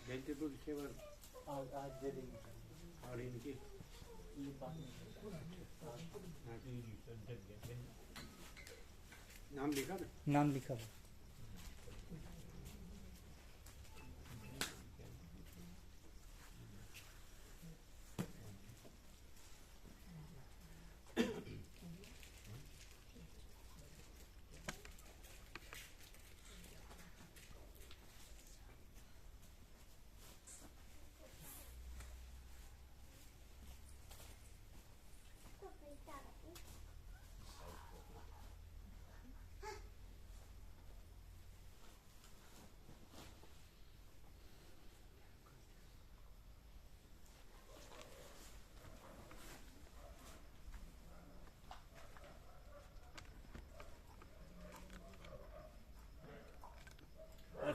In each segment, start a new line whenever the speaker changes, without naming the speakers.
Vegetable saver आज दे देंगे और इनकी नाम लिखा ना,
नाम लिखा है।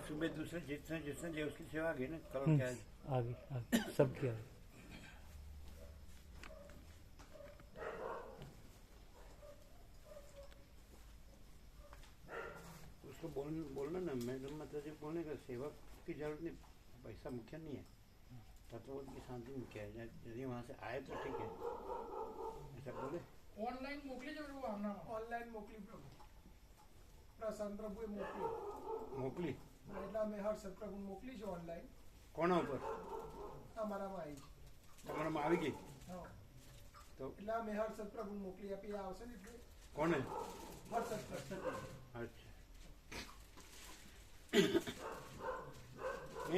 सुबह दूसरे जिसने जिसने जो उसकी सेवा आ गई ना, कल क्या है
आगे सब किया है।
उसको बोलना ना, मैडम मतलब जो बोलने का सेवक की जरूरत नहीं, पैसा मुख्य नहीं है, तत्वों की शांति मुख्य है। यदि वहाँ से आए तो ठीक है, ऐसा बोले।
ऑनलाइन मोकली जो वो हमने ऑनलाइन मोकली प्रशांत प्रभु मोकली
मोकली
એટલા મેં હર પ્રભુ મોકલી છે ઓનલાઈન
કોના ઉપર
અમારામાં આવી
તમારામાં આવી ગઈ
હા
તો
એટલા મેં હર પ્રભુ મોકલી આપી આવશે ને એટલે
કોને
હર પ્રભુ
અચ્છા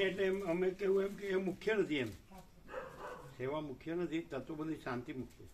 એટલે અમે કેવું એમ કે એ મુખ્ય નથી, એમ સેવા મુખ્ય નથી, તત્વબંધી શાંતિ મુખ્ય.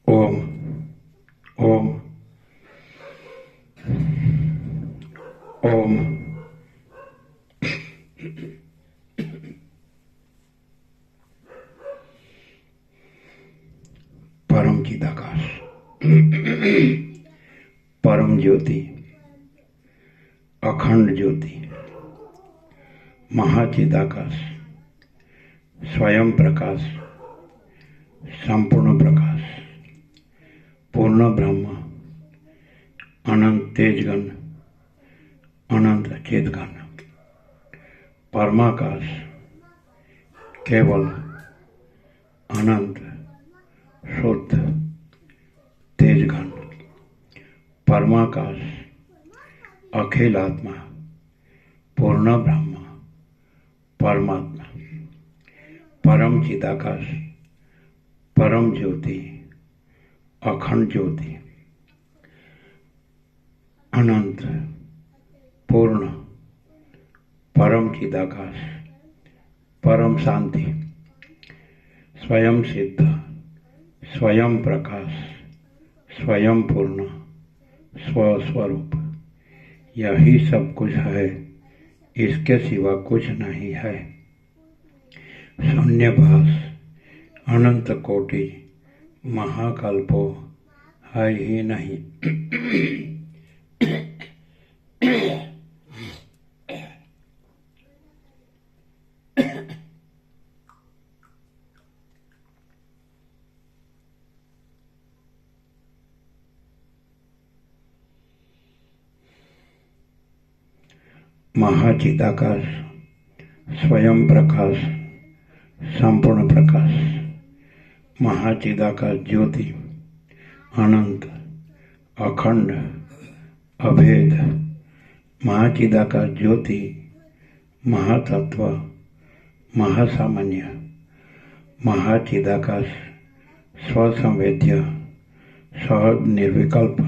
ओम ओम ओम परम चिदाकाश परम ज्योति अखंड ज्योति महाचिदाकाश स्वयं प्रकाश संपूर्ण प्रकाश पूर्ण ब्रह्म अनंत तेजगण अनंत चेतगण परमाकाश केवल अनंत शुद्ध तेजघन परमाकाश अखिलात्मा पूर्ण ब्रह्म परमात्मा परम चिदाकाश परम ज्योति अखंड ज्योति अनंत पूर्ण परम चिदाकाश परम शांति स्वयं सिद्ध स्वयं प्रकाश स्वयं पूर्ण स्वस्वरूप यही सब कुछ है, इसके सिवा कुछ नहीं है। शून्यभास अनंत कोटि महाकल्पो है ही नहीं। महाचिदाकाश स्वयं प्रकाश संपूर्ण प्रकाश महाचिदाकाश ज्योति अनंत अखंड अभेद महाचिदाकाश ज्योति महातत्व महासामान्य महाचिदाकाश स्वसंवेद्य सहज निर्विकल्प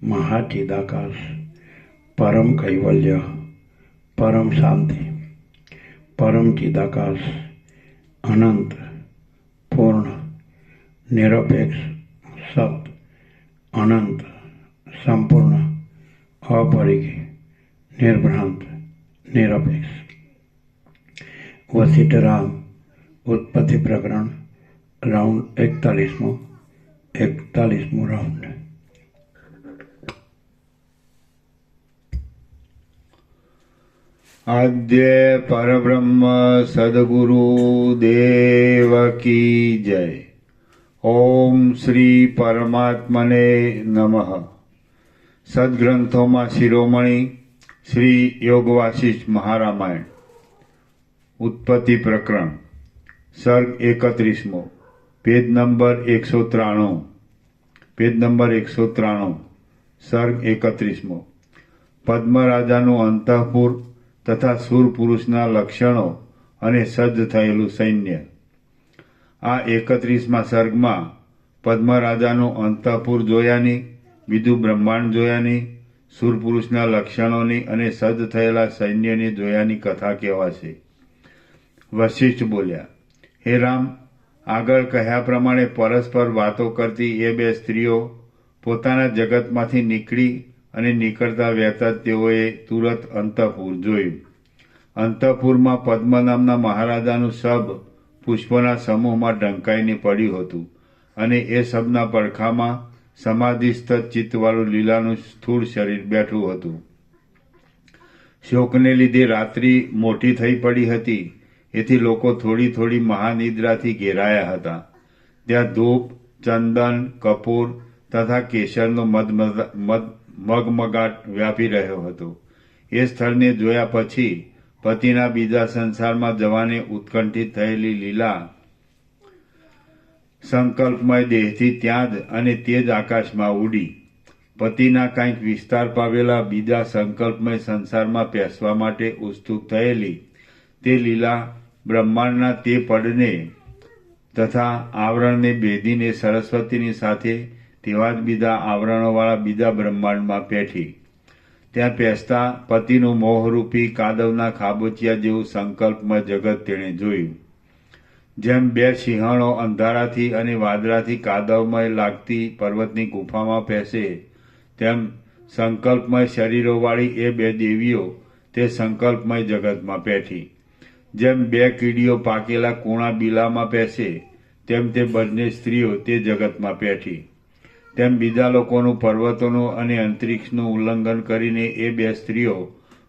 महाचिदाकाश परम कैवल्य परम शांति परम चिदाकाश अनंत पूर्ण निरपेक्ष सत्य अनंत संपूर्ण अपरिग्रही निर्भ्रांत निरपेक्ष। वशिष्ठराम उत्पत्ति प्रकरण राउंड 41वां राउंड।
आद्य परब्रह्म सद्गुरु देव की जय। ओम श्री परमात्मने नमः। सद्ग्रंथों शिरोमणि श्री योग वासिष्ठ महारामायण उत्पत्ति प्रकरण सर्ग 31मो पेज नंबर 193 सर्ग 31मो पद्मराजाનું અંતઃપુર તથા સુર પુરુષના લક્ષણો અને સજ્જ થયેલું સૈન્ય। આ 31મા સર્ગમાં પદ્મરાજાનું અંતઃપુર જોયાની, બીજું બ્રહ્માંડ જોયાની, સુર પુરુષના લક્ષણોની અને સજ્જ થયેલા સૈન્યની જોયાની કથા કહેવાશે। વશિષ્ઠ બોલ્યા, હે રામ, આગળ કહ્યા પ્રમાણે પરસ્પર વાતો કરતી એ બે સ્ત્રીઓ પોતાના જગતમાંથી નીકળી અને નીકળતા વહેતા તેઓએ તુરત અંતઃપુર જોયું। અંતઃપુરમાં પદ્મ નામના મહારાજાનું શબ પુષ્પોના સમૂહમાં ઢંકાઈને પડ્યું હતું અને એ શબના પડખામાં સમાધિસ્થ ચિત્તવાળું લીલાનું સ્થૂળ શરીર બેઠું હતું। શોકને લીધે રાત્રિ મોટી થઈ પડી હતી, એથી લોકો થોડી થોડી મહાનિદ્રાથી ઘેરાયા હતા। ત્યાં ધૂપ, ચંદન, કપૂર તથા કેસરનો મગમગાટ વ્યાપી રહ્યો હતો। એ સ્થળને જોયા પછી પતિના બીજા સંસારમાં જવાને ઉત્કંઠિત થયેલી લીલા સંકલ્પમય દેહથી ત્યાં જ અને તે જ આકાશમાં ઉડી પતિના કંઈક વિસ્તાર પામેલા બીજા સંકલ્પમય સંસારમાં પેસવા માટે ઉત્સુક થયેલી તે લીલા બ્રહ્માંડના તે પડને તથા આવરણને ભેદીને સરસ્વતીની સાથે તેવા જ બીજા આવરણોવાળા બીજા બ્રહ્માંડમાં પેઠી। ત્યાં પેસતા પતિનું મોહરૂપી કાદવના ખાબોચિયા જેવું સંકલ્પમય જગત તેણે જોયું। જેમ બે સિંહણો અંધારાથી અને વાદળાથી કાદવમય લાગતી પર્વતની ગુફામાં પેસે, તેમ સંકલ્પમય શરીરોવાળી એ બે દેવીઓ તે સંકલ્પમય જગતમાં પેઠી। જેમ બે કીડીઓ પાકેલા કૂણા બીલામાં પેસે, તેમ તે બંને સ્ત્રીઓ તે જગતમાં પેઠી। તેમ બીજા લોકોનું પર્વતોનું અને અંતરિક્ષનું ઉલ્લંઘન કરીને એ બે સ્ત્રીઓ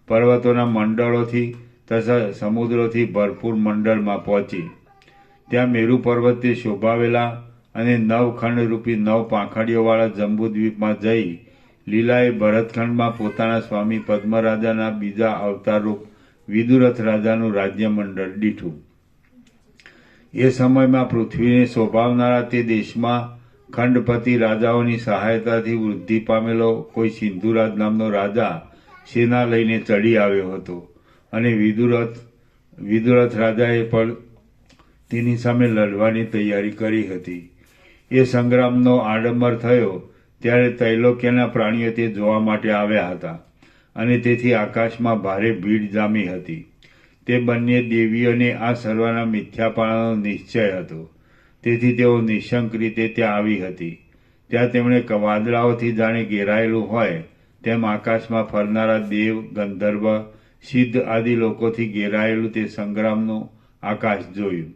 પર્વતોના મંડળોથી તથા સમુદ્રોથી ભરપૂર મંડળમાં પહોંચી। ત્યાં મેરુ પર્વતે શોભાવેલા અને નવખંડરૂપી 9 પાંખડીઓવાળા જંબુદ્વીપમાં જઈ લીલાએ ભરતખંડમાં પોતાના સ્વામી પદ્મરાજાના બીજા અવતારરૂપ વિદુરથ રાજાનું રાજ્યમંડળ દીઠું। એ સમયમાં પૃથ્વીને શોભાવનારા તે દેશમાં ખંડપતિ રાજાઓની સહાયતાથી વૃદ્ધિ પામેલો કોઈ સિંધુરાજ નામનો રાજા સેના લઈને ચડી આવ્યો હતો અને વિદુરથ રાજાએ પણ તેની સામે લડવાની તૈયારી કરી હતી. એ સંગ્રામનો આડંબર થયો ત્યારે તૈલોક્યના પ્રાણીઓ તે જોવા માટે આવ્યા હતા અને તેથી આકાશમાં ભારે ભીડ જામી હતી. તે બંને દેવીઓને આ સર્વના મિથ્યાપણાનો નિશ્ચય હતો, તેથી તેઓ નિશંક રીતે ત્યાં આવી હતી. ત્યાં તેમણે વાદળાઓથી જાણે ઘેરાયેલું હોય તેમ આકાશમાં ફરનારા દેવ, ગંધર્વ, સિદ્ધ આદિ લોકોથી ઘેરાયેલું તે સંગ્રામનું આકાશ જોયું.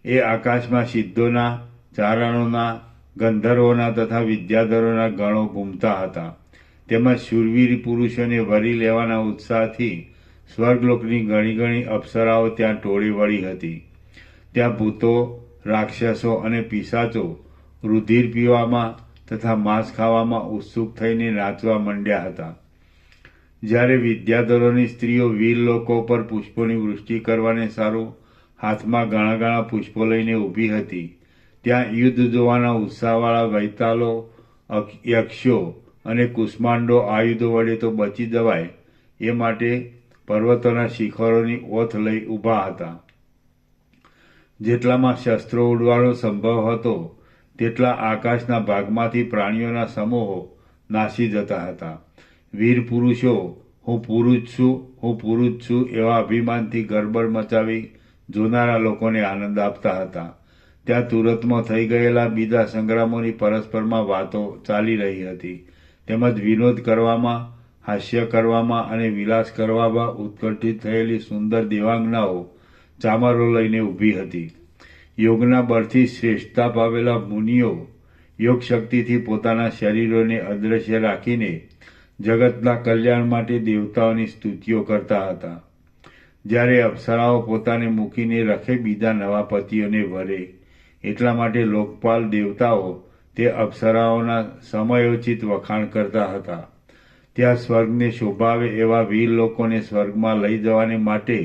એ આકાશમાં સિદ્ધોના, ચારણોના, ગંધર્વોના તથા વિદ્યાધરોના ગણો ઘૂમતા હતા. તેમજ શૂરવીર પુરુષોને વરી લેવાના ઉત્સાહથી સ્વર્ગલોકની ઘણી ઘણી અપ્સરાઓ ત્યાં ટોળી વળી હતી. ત્યાં ભૂતો, રાક્ષસો અને પિશાચો રુધિર પીવામાં તથા માંસ ખાવામાં ઉત્સુક થઈને નાચવા માંડ્યા હતા. જ્યારે વિદ્યાધરોની સ્ત્રીઓ વીર લોકો પર પુષ્પોની વૃષ્ટિ કરવાને સારું હાથમાં ઘણા ઘણા પુષ્પો લઈને ઊભી હતી, ત્યાં યુદ્ધ જોવાના ઉત્સાહવાળા વૈતાલો, યક્ષો અને કુષ્માંડો આયુધો વડે તો બચી જવાય એ માટે પર્વતોના શિખરોની ઓથ લઈ ઊભા હતા. જેટલામાં શસ્ત્રો ઉડવાનો સંભવ હતો તેટલા આકાશના ભાગમાંથી પ્રાણીઓના સમૂહો નાસી જતા હતા. વીર પુરુષો હું પુરુષ છું એવા અભિમાનથી ગરબડ મચાવી જોનારા લોકોને આનંદ આપતા હતા. ત્યાં તુરતમાં થઈ ગયેલા બીજા સંગ્રામોની પરસ્પરમાં વાતો ચાલી રહી હતી. તેમજ વિનોદ કરવામાં, હાસ્ય કરવામાં અને વિલાસ કરવામાં ઉત્કંઠિત થયેલી સુંદર દેવાંગનાઓ ચામરો લઈને ઊભી હતી. યોગના બળથી શ્રેષ્ઠતા પામેલા મુનિઓ યોગ શક્તિથી પોતાના શરીરોને અદ્રશ્ય રાખીને જગતના કલ્યાણ માટે દેવતાઓની સ્તુતિઓ કરતા હતા. જ્યારે અપ્સરાઓ પોતાને મૂકીને રખે બીજા નવા પતિઓને વરે એટલા માટે લોકપાલ દેવતાઓ તે અપ્સરાઓના સમયોચિત વખાણ કરતા હતા. ત્યાં સ્વર્ગને શોભાવે એવા વીર લોકોને સ્વર્ગમાં લઈ જવાને માટે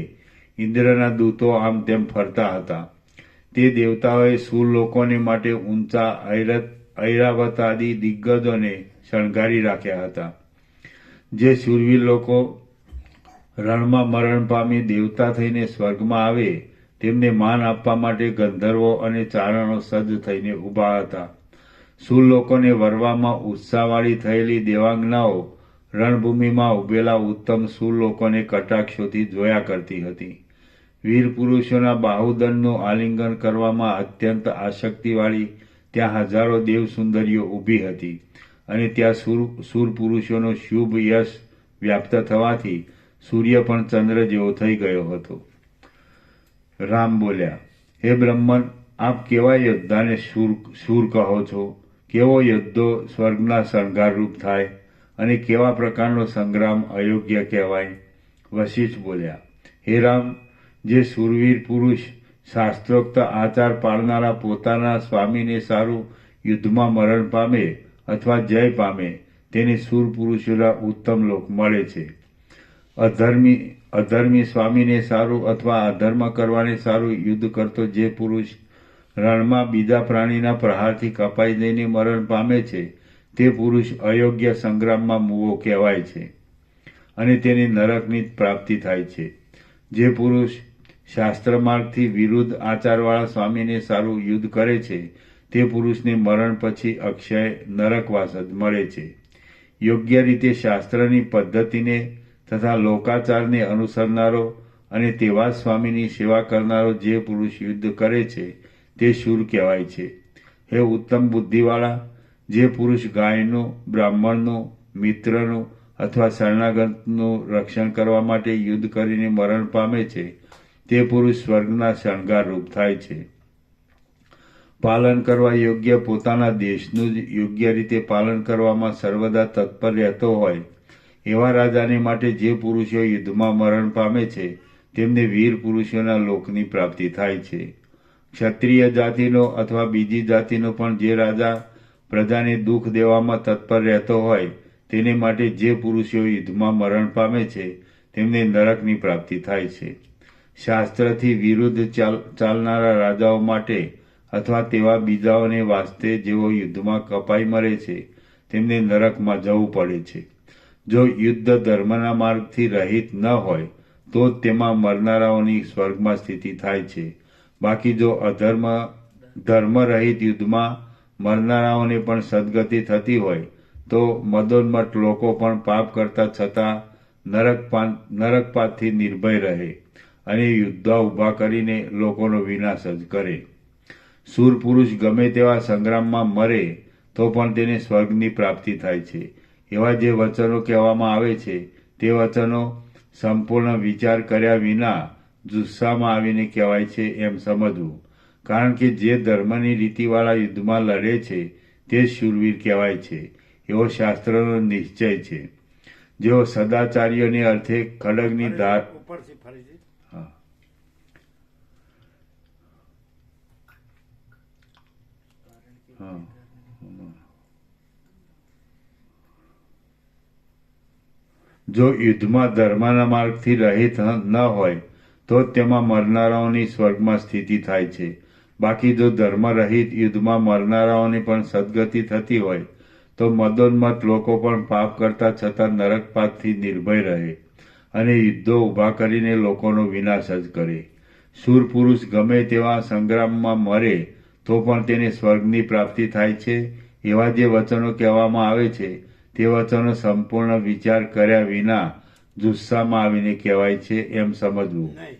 ઇન્દ્રના દૂતો આમ તેમ ફરતા હતા. તે દેવતાઓએ સુર લોકોને માટે ઊંચા ઐરાવત આદિ દિગ્ગજોને શણગારી રાખ્યા હતા. જે શૂરવીર લોકો રણમાં મરણ પામી દેવતા થઈને સ્વર્ગમાં આવે તેમને માન આપવા માટે ગંધર્વો અને ચારણો સજ્જ થઈને ઊભા હતા. સુર લોકોને વરવામાં ઉત્સાહવાળી થયેલી દેવાંગનાઓ રણભૂમિમાં ઉભેલા ઉત્તમ સુર લોકોને કટાક્ષોથી જોયા કરતી હતી. વીર પુરુષોના બાહુદંડનું આલિંગન કરવામાં અત્યંત આસક્તિવાળી ત્યાં હજારો દેવ સુંદરીઓ ઊભી હતી અને ત્યાં સુર પુરુષોનો શુભ યશ વ્યાપ્ત થવાથી સૂર્ય પણ ચંદ્ર જેવો થઈ ગયો હતો. રામ બોલ્યા, હે બ્રહ્મન, આપ કેવા યોદ્ધાને શૂર કહો છો? કેવો યોદ્ધો સ્વર્ગના શણગારરૂપ થાય અને કેવા પ્રકારનો સંગ્રામ અયોગ્ય કહેવાય? વશિષ્ઠ બોલ્યા, હે રામ, જે શૂરવીર પુરુષ શાસ્ત્રોક્ત આચાર પાળનારા પોતાના સ્વામીને સારું યુદ્ધમાં મરણ પામે અથવા જય પામે તેને શૂર પુરુષોના ઉત્તમ લોક મળે છે. અધર્મી સ્વામીને સારું અથવા અધર્મ કરવાને સારું યુદ્ધ કરતો જે પુરુષ રણમાં બીજા પ્રાણીના પ્રહારથી કપાઈ જઈને મરણ પામે છે તે પુરુષ અયોગ્ય સંગ્રામમાં મુવો કહેવાય છે અને તેને નરકની જ પ્રાપ્તિ થાય છે. જે પુરુષ શાસ્ત્ર માર્ગથી વિરુદ્ધ આચારવાળા સ્વામીને સારું યુદ્ધ કરે છે તે પુરુષને મરણ પછી અક્ષય નરકવાસ જ મળે છે. યોગ્ય રીતે શાસ્ત્રની પદ્ધતિને તથા લોકાચારને અનુસરનારો અને તેવા સ્વામીની સેવા કરનારો જે પુરુષ યુદ્ધ કરે છે તે શૂર કહેવાય છે. હે ઉત્તમ બુદ્ધિવાળા, જે પુરુષ ગાયનું, બ્રાહ્મણનું, મિત્રનું અથવા શરણાગતનું રક્ષણ કરવા માટે યુદ્ધ કરીને મરણ પામે છે તે પુરુષ સ્વર્ગના શણગારરૂપ થાય છે. પાલન કરવા યોગ્ય પોતાના દેશનું જ યોગ્ય રીતે પાલન કરવામાં સર્વદા તત્પર રહેતો હોય એવા રાજાને માટે જે પુરુષો યુદ્ધમાં મરણ પામે છે તેમને વીર પુરુષોના લોકની પ્રાપ્તિ થાય છે. ક્ષત્રિય જાતિનો અથવા બીજી જાતિનો પણ જે રાજા પ્રજાને દુઃખ દેવામાં તત્પર રહેતો હોય તેને માટે જે પુરુષો યુદ્ધમાં મરણ પામે છે તેમને નરકની પ્રાપ્તિ થાય છે. શાસ્ત્રથી વિરુદ્ધ ચાલનારા રાજાઓ માટે અથવા તેવા બીજાઓને વાસ્તે જેઓ યુદ્ધમાં કપાઈ મરે છે તેમને નરકમાં જવું પડે છે. જો યુદ્ધ ધર્મના માર્ગથી રહિત ન હોય તો જ તેમાં મરનારાઓની સ્વર્ગમાં સ્થિતિ થાય છે. બાકી જો ધર્મ રહિત યુદ્ધમાં મરનારાઓને પણ સદગતિ થતી હોય તો મદોન્મત્ત લોકો પણ પાપ કરતા છતાં નરકપાતથી નિર્ભય રહે અને યુદ્ધ ઊભા કરીને લોકોનો વિનાશ જ કરે. શૂર પુરુષ ગમે તેવા સંગ્રામમાં મરે તો પણ તેને સ્વર્ગની પ્રાપ્તિ થાય છે. એવા જે વચનો કહેવામાં આવે છે તે વચનો સંપૂર્ણ વિચાર કર્યા વિના જુસ્સામાં આવીને કહેવાય છે એમ સમજવું. કારણ કે જે ધર્મની રીતિવાળા યુદ્ધમાં લડે છે તે શૂરવીર કહેવાય છે એવો શાસ્ત્રનો નિશ્ચય છે. જેઓ સદાચાર્યોને અર્થે ખડગની ધાર
ઉપરથી ફરીથી
હા હા જો યુદ્ધમાં ધર્મના માર્ગથી રહિત ન હોય તો જ તેમાં મરનારાઓની સ્વર્ગમાં સ્થિતિ થાય છે. બાકી જો ધર્મ રહિત યુદ્ધમાં મરનારાઓની પણ સદગતિ થતી હોય તો મદોન્મત્ત લોકો પણ પાપ કરતા છતાં નરકપાતથી નિર્ભય રહે અને યુદ્ધો ઊભા કરીને લોકોનો વિનાશ જ કરે. શૂર પુરુષ ગમે તેવા સંગ્રામમાં મરે તો પણ તેને સ્વર્ગની પ્રાપ્તિ થાય છે. એવા જે વચનો કહેવામાં આવે છે તે વચનો સંપૂર્ણ વિચાર કર્યા વિના જુસ્સામાં આવીને કહેવાય છે એમ સમજવું.
નહીં,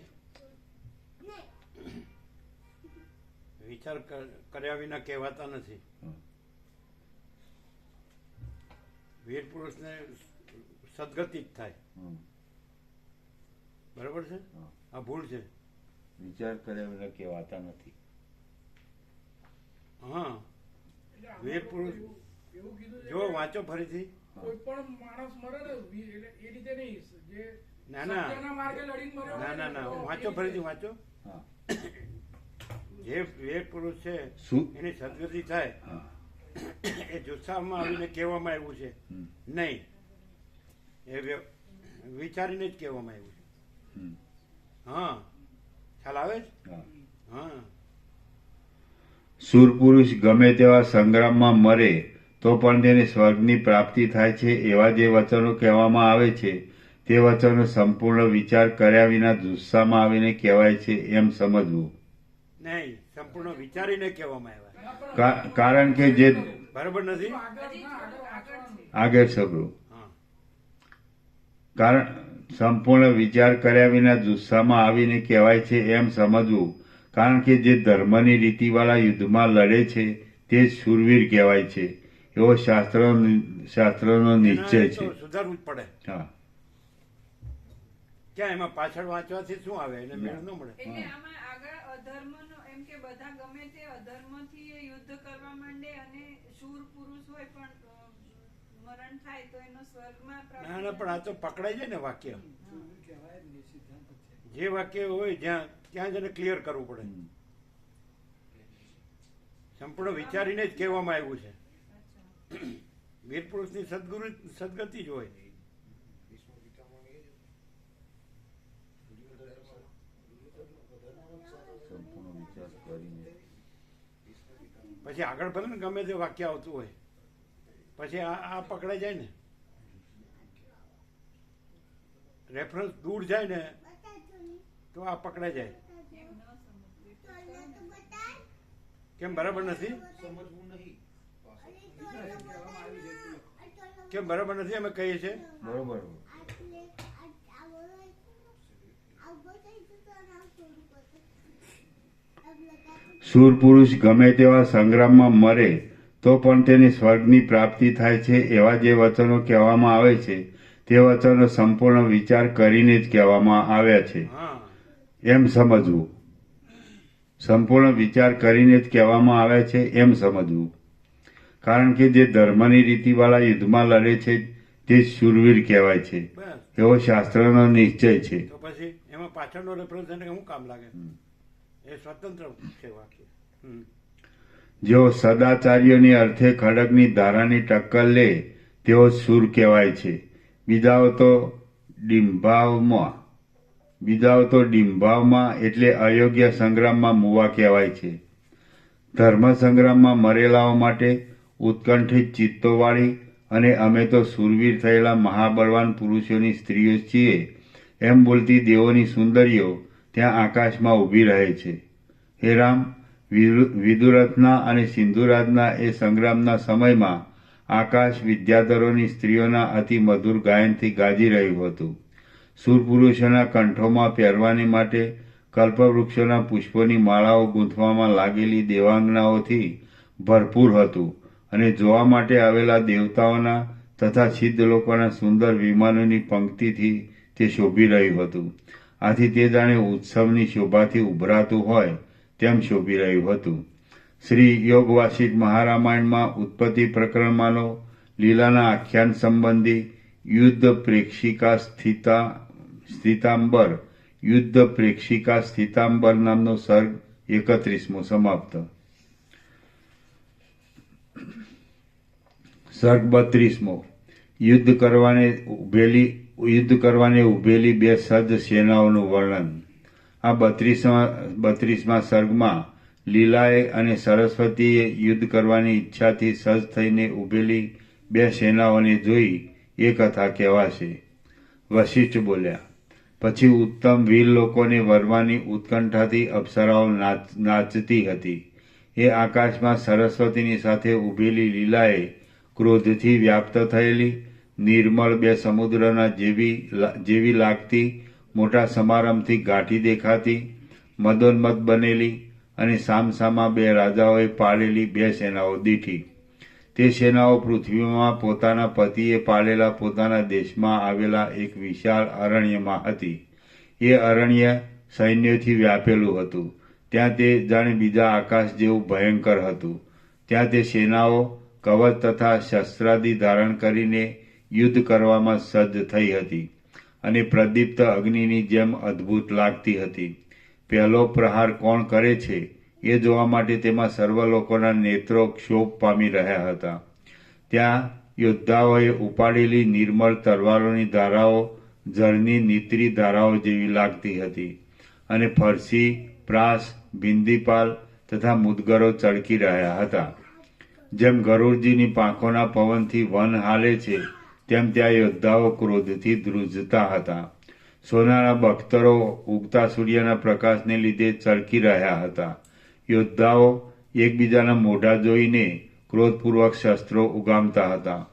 વિચાર કર્યા વિના કહેવાતા નથી. વીર પુરુષને સદગતિ જ થાય. બરાબર છે? આ ભૂલ છે.
વિચાર કર્યા વિના કહેવાતા નથી.
હા,
એટલે આમાં
વીર પુરુષ
એવું કીધું છે
જો
કે
વાંચો ફરીથી.
કોઈ પણ માણસ મરે ને એટલે એ રીતે નહીં જે
ના, ના.
સત્યના માર્ગે લડીને મર્યો હોય
ના,
ને,
ના,
તો
વાંચો
એ
ફરીથી
રીતે.
વાંચો.
હા
જે વીર પુરુષ છે
શું
એની સદગતિ થાય
હા
એ જુસ્સામાં આવીને કહેવામાં આવ્યું છે. નહીં, એ વિચારીને જ કહેવામાં આવ્યું છે. હા, ખ્યાલ આવે છે?
હા
હા,
શૂર પુરુષ ગમે તેવા સંગ્રામમાં મરે તો પણ તેને સ્વર્ગની પ્રાપ્તિ થાય છે. એવા જે વચનો કહેવામાં આવે છે તે વચનો સંપૂર્ણ વિચાર કર્યા વિના જુસ્સામાં આવીને કહેવાય છે એમ સમજવું.
નહીં, સંપૂર્ણ વિચારીને કહેવામાં આવ્યા.
કારણ કે જે
બરાબર નથી?
આગળ સબરું
હા,
કારણ સંપૂર્ણ વિચાર કર્યા વિના જુસ્સામાં આવીને કહેવાય છે એમ સમજવું. કારણ કે જે ધર્મની રીતિવાળા યુદ્ધમાં લડે છે તે જ શૂરવીર કહેવાય છે એવો શાસ્ત્રનો નિશ્ચય
એના
છે.
તો સુધારવું જ પડે.
હા
ક્યાં એમાં પાછળ વાંચવાથી શું આવે? એને મેળ ન મળે.
એટલે આમાં આગળ અધર્મનો એમ કે બધા ગમે તે અધર્મથી યુદ્ધ કરવા માંડે અને શૂર પુરુષ હોય પણ મરણ થાય તો એનો સ્વર્ગમાં પ્રાપ્તિ
ના, ના, પણ આ તો પકડાઈ જાય ને વાક્ય. જે વાક્ય હોય ત્યાં જ એને ક્લિયર કરવું પડે. સંપૂર્ણ વિચારીને જ કહેવામાં આવ્યું છે. વીર પુરુષની સદગતિ જ હોય.
સંપૂર્ણ વિચાર કરીને
પછી આગળ ભલે ને ગમે તે વાક્ય આવતું હોય પછી આ પકડાઈ જાય ને. રેફરન્સ દૂર જાય ને તો આ પકડાઈ જાય. કેમ બરાબર નથી? કેમ બરાબર નથી અમે કહીએ છીએ?
બરોબર. શૂર પુરુષ ગમે તેવા સંગ્રામમાં મરે તો પણ તેને સ્વર્ગની પ્રાપ્તિ થાય છે. એવા જે વચનો કહેવામાં આવે છે તે વચનો સંપૂર્ણ વિચાર કરીને જ કહેવામાં આવ્યા છે
હા,
એમ સમજવું. સંપૂર્ણ વિચાર કરીને જ કહેવામાં આવ્યા છે એમ સમજવું. કારણ કે જે ધર્મની રીતિવાળા યુદ્ધમાં લડે છે તે જ શૂરવીર કહેવાય છે
બસ.
એવો શાસ્ત્રનો નિશ્ચય છે.
તો પછી એમાં પાછળનો રેફરન્સ એને શું કામ લાગે? એ સ્વતંત્ર છે વાક્ય.
જેઓ સદાચાર્યોની અર્થે ખડગની ધારાની ટક્કર લે તેઓ શૂર કહેવાય છે. બીજાઓ તો ડિંભાવમાં બીજાઓ તો ડિંભાવમાં એટલે અયોગ્ય સંગ્રામમાં મુવા કહેવાય છે. ધર્મ સંગ્રામમાં મરેલાઓ માટે ઉત્કંઠિત ચિત્તોવાળી અને અમે તો શૂરવીર થયેલા મહાબળવાન પુરુષોની સ્ત્રીઓ છીએ એમ બોલતી દેવોની સુંદરીઓ ત્યાં આકાશમાં ઊભી રહે છે. હે રામ, વિદુરથના અને સિંધુરાજના એ સંગ્રામના સમયમાં આકાશ વિદ્યાધરોની સ્ત્રીઓના અતિ મધુર ગાયનથી ગાજી રહ્યું હતું. શૂરપુરુષોના કંઠોમાં પહેરવાની માટે કલ્પવૃક્ષોના પુષ્પોની માળાઓ ગૂંથવામાં લાગેલી દેવાંગનાઓથી ભરપૂર હતું અને જોવા માટે આવેલા દેવતાઓના તથા સિદ્ધ લોકોના સુંદર વિમાનોની પંક્તિથી તે શોભી રહ્યું હતું. આથી તે જાણે ઉત્સવની શોભાથી ઉભરાતું હોય તેમ શોભી રહ્યું હતું. શ્રી યોગ વાસિષ્ઠ મહારામાયણમાં ઉત્પત્તિ પ્રકરણમાંનો લીલાના આખ્યાન સંબંધી યુદ્ધ પ્રેક્ષિકા સ્થિતાંબર નામનો સર્ગ 31મો સમાપ્ત. સર્ગ 32મો. યુદ્ધ કરવાને ઉભેલી બે સજ્જ સેનાઓનું વર્ણન. આ 32મા સર્ગમાં લીલાએ અને સરસ્વતીએ યુદ્ધ કરવાની ઈચ્છાથી સજ્જ થઈને ઉભેલી બે સેનાઓને જોઈ એ કથા કહેવાશે. વશિષ્ઠ બોલ્યા, પછી ઉત્તમ વીર લોકોને વરવાની ઉત્કંઠાથી અપ્સરાઓ નાચતી હતી. એ આકાશમાં સરસ્વતીની સાથે ઉભેલી લીલાએ ક્રોધથી વ્યાપ્ત થયેલી નિર્મળ બે સમુદ્રના જેવી લાગતી મોટા સમારંભથી ગાંઠી દેખાતી મદોન્મત્ત બનેલી અને સામસામા બે રાજાઓએ પાળેલી બે સેનાઓ દીઠી. તે સેનાઓ પૃથ્વીમાં પોતાના પતિએ પાળેલા પોતાના દેશમાં આવેલા એક વિશાળ અરણ્યમાં હતી. એ અરણ્ય સૈન્યોથી વ્યાપેલું હતું. ત્યાં તે જાણે બીજા આકાશ જેવું ભયંકર હતું. ત્યાં તે સેનાઓ કવચ તથા શસ્ત્રાદિ ધારણ કરીને યુદ્ધ કરવામાં સજ્જ થઈ હતી અને પ્રદીપ્ત અગ્નિની જેમ અદ્ભુત લાગતી હતી. પહેલો પ્રહાર કોણ કરે છે એ જોવા માટે તેમાં સર્વ લોકોના નેત્રો ક્ષોભ પામી રહ્યા હતા. ત્યાં યોદ્ધાઓએ ઉપાડેલી નિર્મળ તલવારોની ધારાઓ જળની નીતરી ધારાઓ જેવી લાગતી હતી અને ફરસી, પ્રાસ, બિંદીપાલ તથા મુદગરો ચળકી રહ્યા હતા. જેમ ગરુડજીની પાંખોના પવનથી વન હાલે છે તેમ ત્યાં યોદ્ધાઓ ક્રોધથી ધ્રુજતા હતા. સોનાના બખ્તરો ઉગતા સૂર્યના પ્રકાશને લીધે ચળકી રહ્યા હતા. યોદ્ધાઓ એકબીજાના મોઢા જોઈને ક્રોધપૂર્વક શસ્ત્રો ઉગામતા હતા.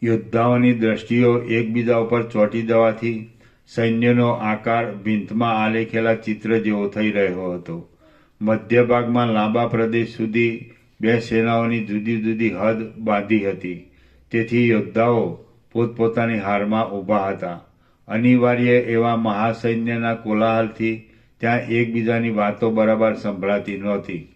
યોદ્ધાઓની દ્રષ્ટિઓ એકબીજા ઉપર ચોંટી જવાથી સૈન્યનો આકાર ભીંતમાં આલેખેલા ચિત્ર જેવો થઈ રહ્યો હતો. મધ્ય ભાગમાં લાંબા પ્રદેશ સુધી બે સેનાઓની જુદી જુદી હદ બાંધી હતી. તેથી યોદ્ધાઓ પોતપોતાની હારમાં ઊભા હતા. અનિવાર્ય એવા મહાસૈન્યના કોલાહલથી ત્યાં એકબીજાની વાતો બરાબર સંભળાતી નહોતી.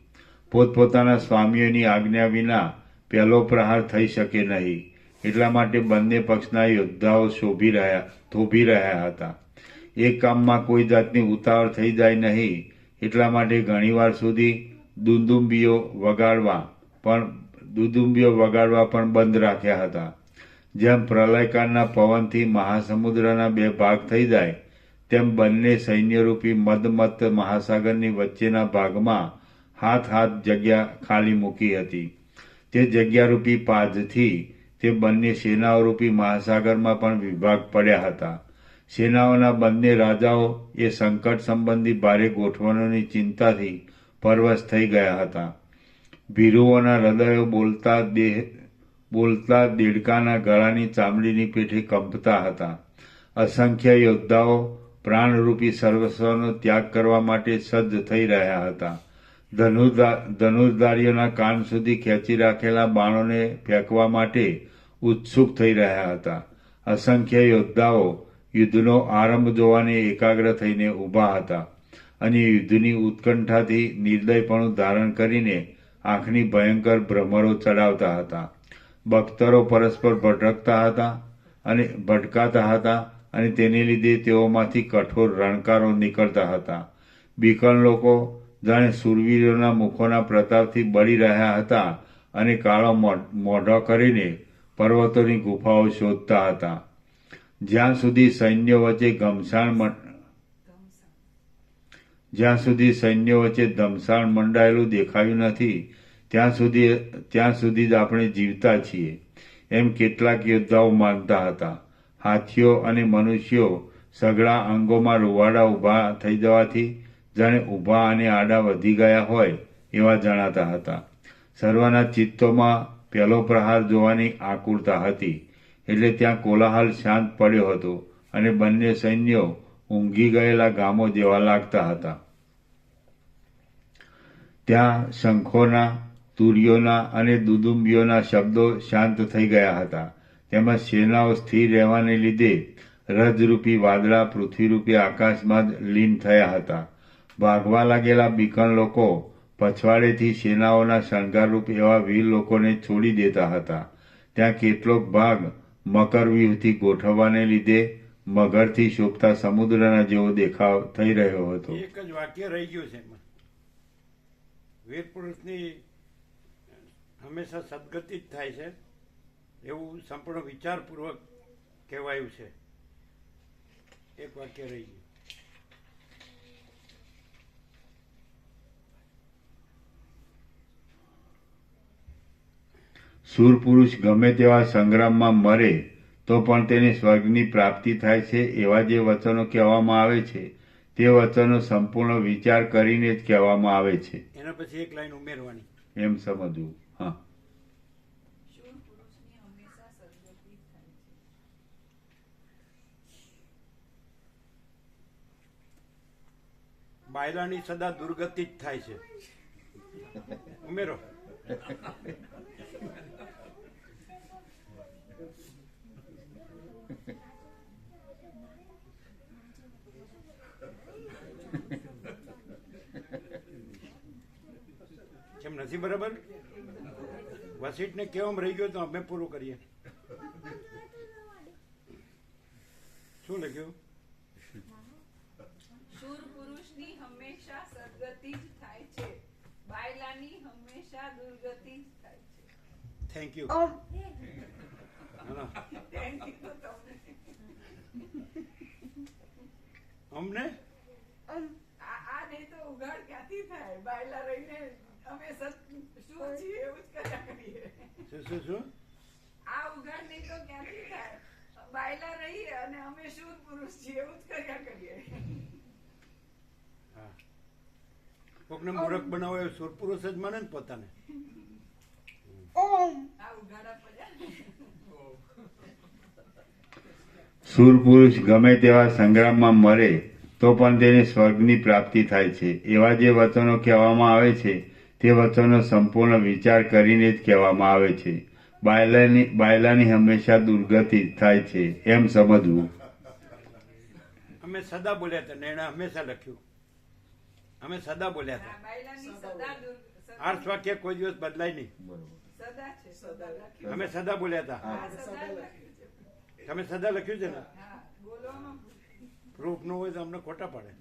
પોતપોતાના સ્વામીઓની આજ્ઞા વિના પહેલો પ્રહાર થઈ શકે નહીં. એટલા માટે બંને પક્ષના યોદ્ધાઓ થોભી રહ્યા હતા. એક કામમાં કોઈ જાતની ઉતાવળ થઈ જાય નહીં એટલા માટે ઘણીવાર સુધી દુંદુંબીઓ વગાડવા પણ બંધ રાખ્યા હતા. જેમ પ્રલયકાળના પવનથી મહાસમુદ્રના બે ભાગ થઈ જાય તેમ બંને સૈન્યરૂપી મદમત્ત મહાસાગરની વચ્ચેના ભાગમાં હાથ જગ્યા ખાલી મૂકી હતી. તે જગ્યારૂપી પાજથી તે બંને સેનાઓરૂપી મહાસાગરમાં પણ વિભાગ પડ્યા હતા. સેનાઓના બંને રાજાઓ એ સંકટ સંબંધી ભારે ગોઠવણોની ચિંતાથી પરવશ થઈ ગયા હતા. ભીરુઓના હૃદયો બોલતા દેડકાના ગળાની ચામડીની પેઠે કંપતા હતા. અસંખ્ય યોદ્ધાઓ પ્રાણરૂપી સર્વસ્વનો ત્યાગ કરવા માટે સજ્જ થઈ રહ્યા હતા. ધનુર્ધારીઓના કાન સુધી ખેંચી રાખેલા બાણોને ફેંકવા માટે ઉત્સુક થઈ રહ્યા હતા. અસંખ્ય યોદ્ધાઓ યુદ્ધનો આરંભ જોવાને એકાગ્ર થઈને ઊભા હતા અને યુદ્ધની ઉત્કંઠાથી નિર્દયપણું ધારણ કરીને આંખની ભયંકર ભ્રમરો ચડાવતા હતા. બખ્તરો પરસ્પર ભટકાતા હતા અને તેને લીધે તેઓમાંથી કઠોર રણકારો નીકળતા હતા. બીકણ લોકો જાણે શૂરવીરોના મુખોના પ્રતાપથી બળી રહ્યા હતા અને કાળો મોઢો કરીને પર્વતોની ગુફાઓ શોધતા હતા. જ્યાં સુધી સૈન્યો વચ્ચે ધમસાણ મંડાયેલું દેખાયું નથી ત્યાં સુધી જ આપણે જીવતા છીએ, એમ કેટલાક યોદ્ધાઓ માનતા હતા. હાથીઓ અને મનુષ્યો સઘળા અંગોમાં રૂવાડા ઊભા થઈ જવાથી જાણે ઊભા અને આડા વધી ગયા હોય એવા જણાતા હતા. સર્વના ચિત્તોમાં પહેલો પ્રહાર જોવાની આકુળતા હતી, એટલે ત્યાં કોલાહલ શાંત પડ્યો હતો અને બંને સૈન્યો ઊંઘી ગયેલા ગામો જેવા લાગતા હતા. ત્યાં શંખોના, તુરીઓના અને દુદુંબીઓના શબ્દો શાંત થઈ ગયા હતા. તેમજ સેનાઓ સ્થિર રહેવાને લીધે રજરૂપી વાદળા પૃથ્વીરૂપી આકાશમાં જ લીન થયા હતા. ભાગવા લાગેલા બીકણ લોકો પછવાડેથી સેનાઓના શણગારરૂપ એવા વીર લોકોને છોડી દેતા હતા. ત્યાં કેટલોક ભાગ મકરવ્યૂહથી ગોઠવવાને લીધે મગરથી શોભતા સમુદ્રના જેવો દેખાવ થઈ રહ્યો હતો.
એક જ વાક્ય રહી ગયું છે એમાં. વીર પુરુષની હંમેશા સદગતિ જ થાય છે એવું સંપૂર્ણ વિચારપૂર્વક કહેવાયું છે. એક વાક્ય રહી ગયું.
શૂરપુરુષ ગમે તેવા સંગ્રામમાં મરે તો પણ તેને સ્વર્ગની પ્રાપ્તિ થાય છે એવા જે વચનો કહેવામાં આવે છે તે વચનો સંપૂર્ણ વિચાર કરીને જ કહેવામાં આવે છે.
એના પછી એક લાઈન ઉમેરવાની
એમ સમજવું. હા,
શૂર પુરુષની હંમેશા સદગતિ થાય છે.
બાયલાની સદા દુર્ગતિ જ થાય છે. ઉમેરો. કેમ નથી બરાબર? વસીટને કેમ રહી ગયો તો અમે પૂરું કરીએ. શું લખ્યું?
શૂર પુરુષની હંમેશા સદગતિ જ થાય છે, બાયલાની હંમેશા દુર્ગતિ જ થાય છે.
Thank you.
Thank you તો તમને.
અમને
આ નહીં તો ઉઘાડ ક્યાંથી થાય? બાયલા રહીને અમે શૂર છીએ એવું જ કર્યા કરીએ.
શું
આ ઉઘાડ નહીં તો ક્યાંથી થાય? બાયલા રહીએ અને અમે શૂર પુરુષ છીએ એવું જ કર્યા કરીએ.
હા, કોકને મૂર્ખ બનાવો એ સુરપુરુષ જ માને ને પોતાને.
આ ઉઘાડા પડ્યા.
શૂરપુરુષ ગમે તેવા સંગ્રામમાં મરે તો પણ તેને સ્વર્ગની પ્રાપ્તિ થાય છે એવા જે વચનો કહેવામાં આવે છે તે વચનો સંપૂર્ણ વિચાર કરીને જ કહેવામાં આવે છે. બાયલાની હંમેશા દુર્ગતિ થાય છે એમ સમજવું.
અમે સદા બોલ્યા હતા ને એને હંમેશા લખ્યું. અમે સદા બોલ્યા હતા.
બાયલાની સદા
અર્થ વાક્ય કોઈ દિવસ બદલાય નહીં.
સદા છે, સદા લખ્યું.
અમે સદા બોલ્યા હતા.
હા, સદા લખ્યું છે.
તમે સદા લખ્યું છે ને?
હા, બોલવામાં
પ્રૂફ ન હોય તો અમને ખોટા પડે.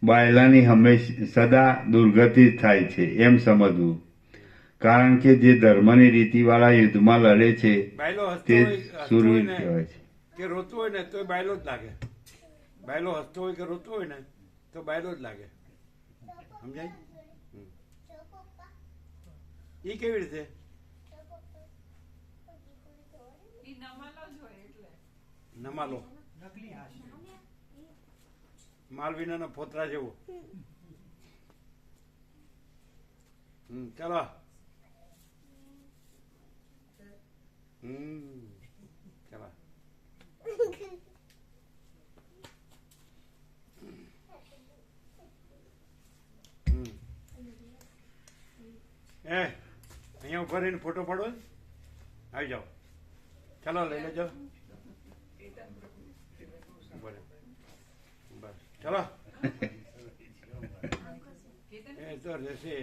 બાયલાની હંમેશા સદા દુર્ગતિ થાય છે એમ સમજવું. કારણ કે જે ધર્મની રીતિવાળા યુદ્ધમાં લડે છે
બાયલો હસતો
તે
હોય
શૂરવીર
ને
કહેવાય છે.
કે રોતો હોય ને તો બાયલો જ લાગે. બાયલો હસતો હોય કે રોતો હોય ને તો બાયલો જ લાગે. સમજાય? એ કેવી રીતે?
ઈ નમાલો જ હોય એટલે.
નમાલો
નકલી હાશ.
માલવીના ફોતરા જેવો. ચાલો. ચાલો. અહીંયા ઉભા રહીને ફોટો પાડો. આવી જાઓ. ચાલો લઈ લેજો. બસ ચાલો. એ તો રહેશે.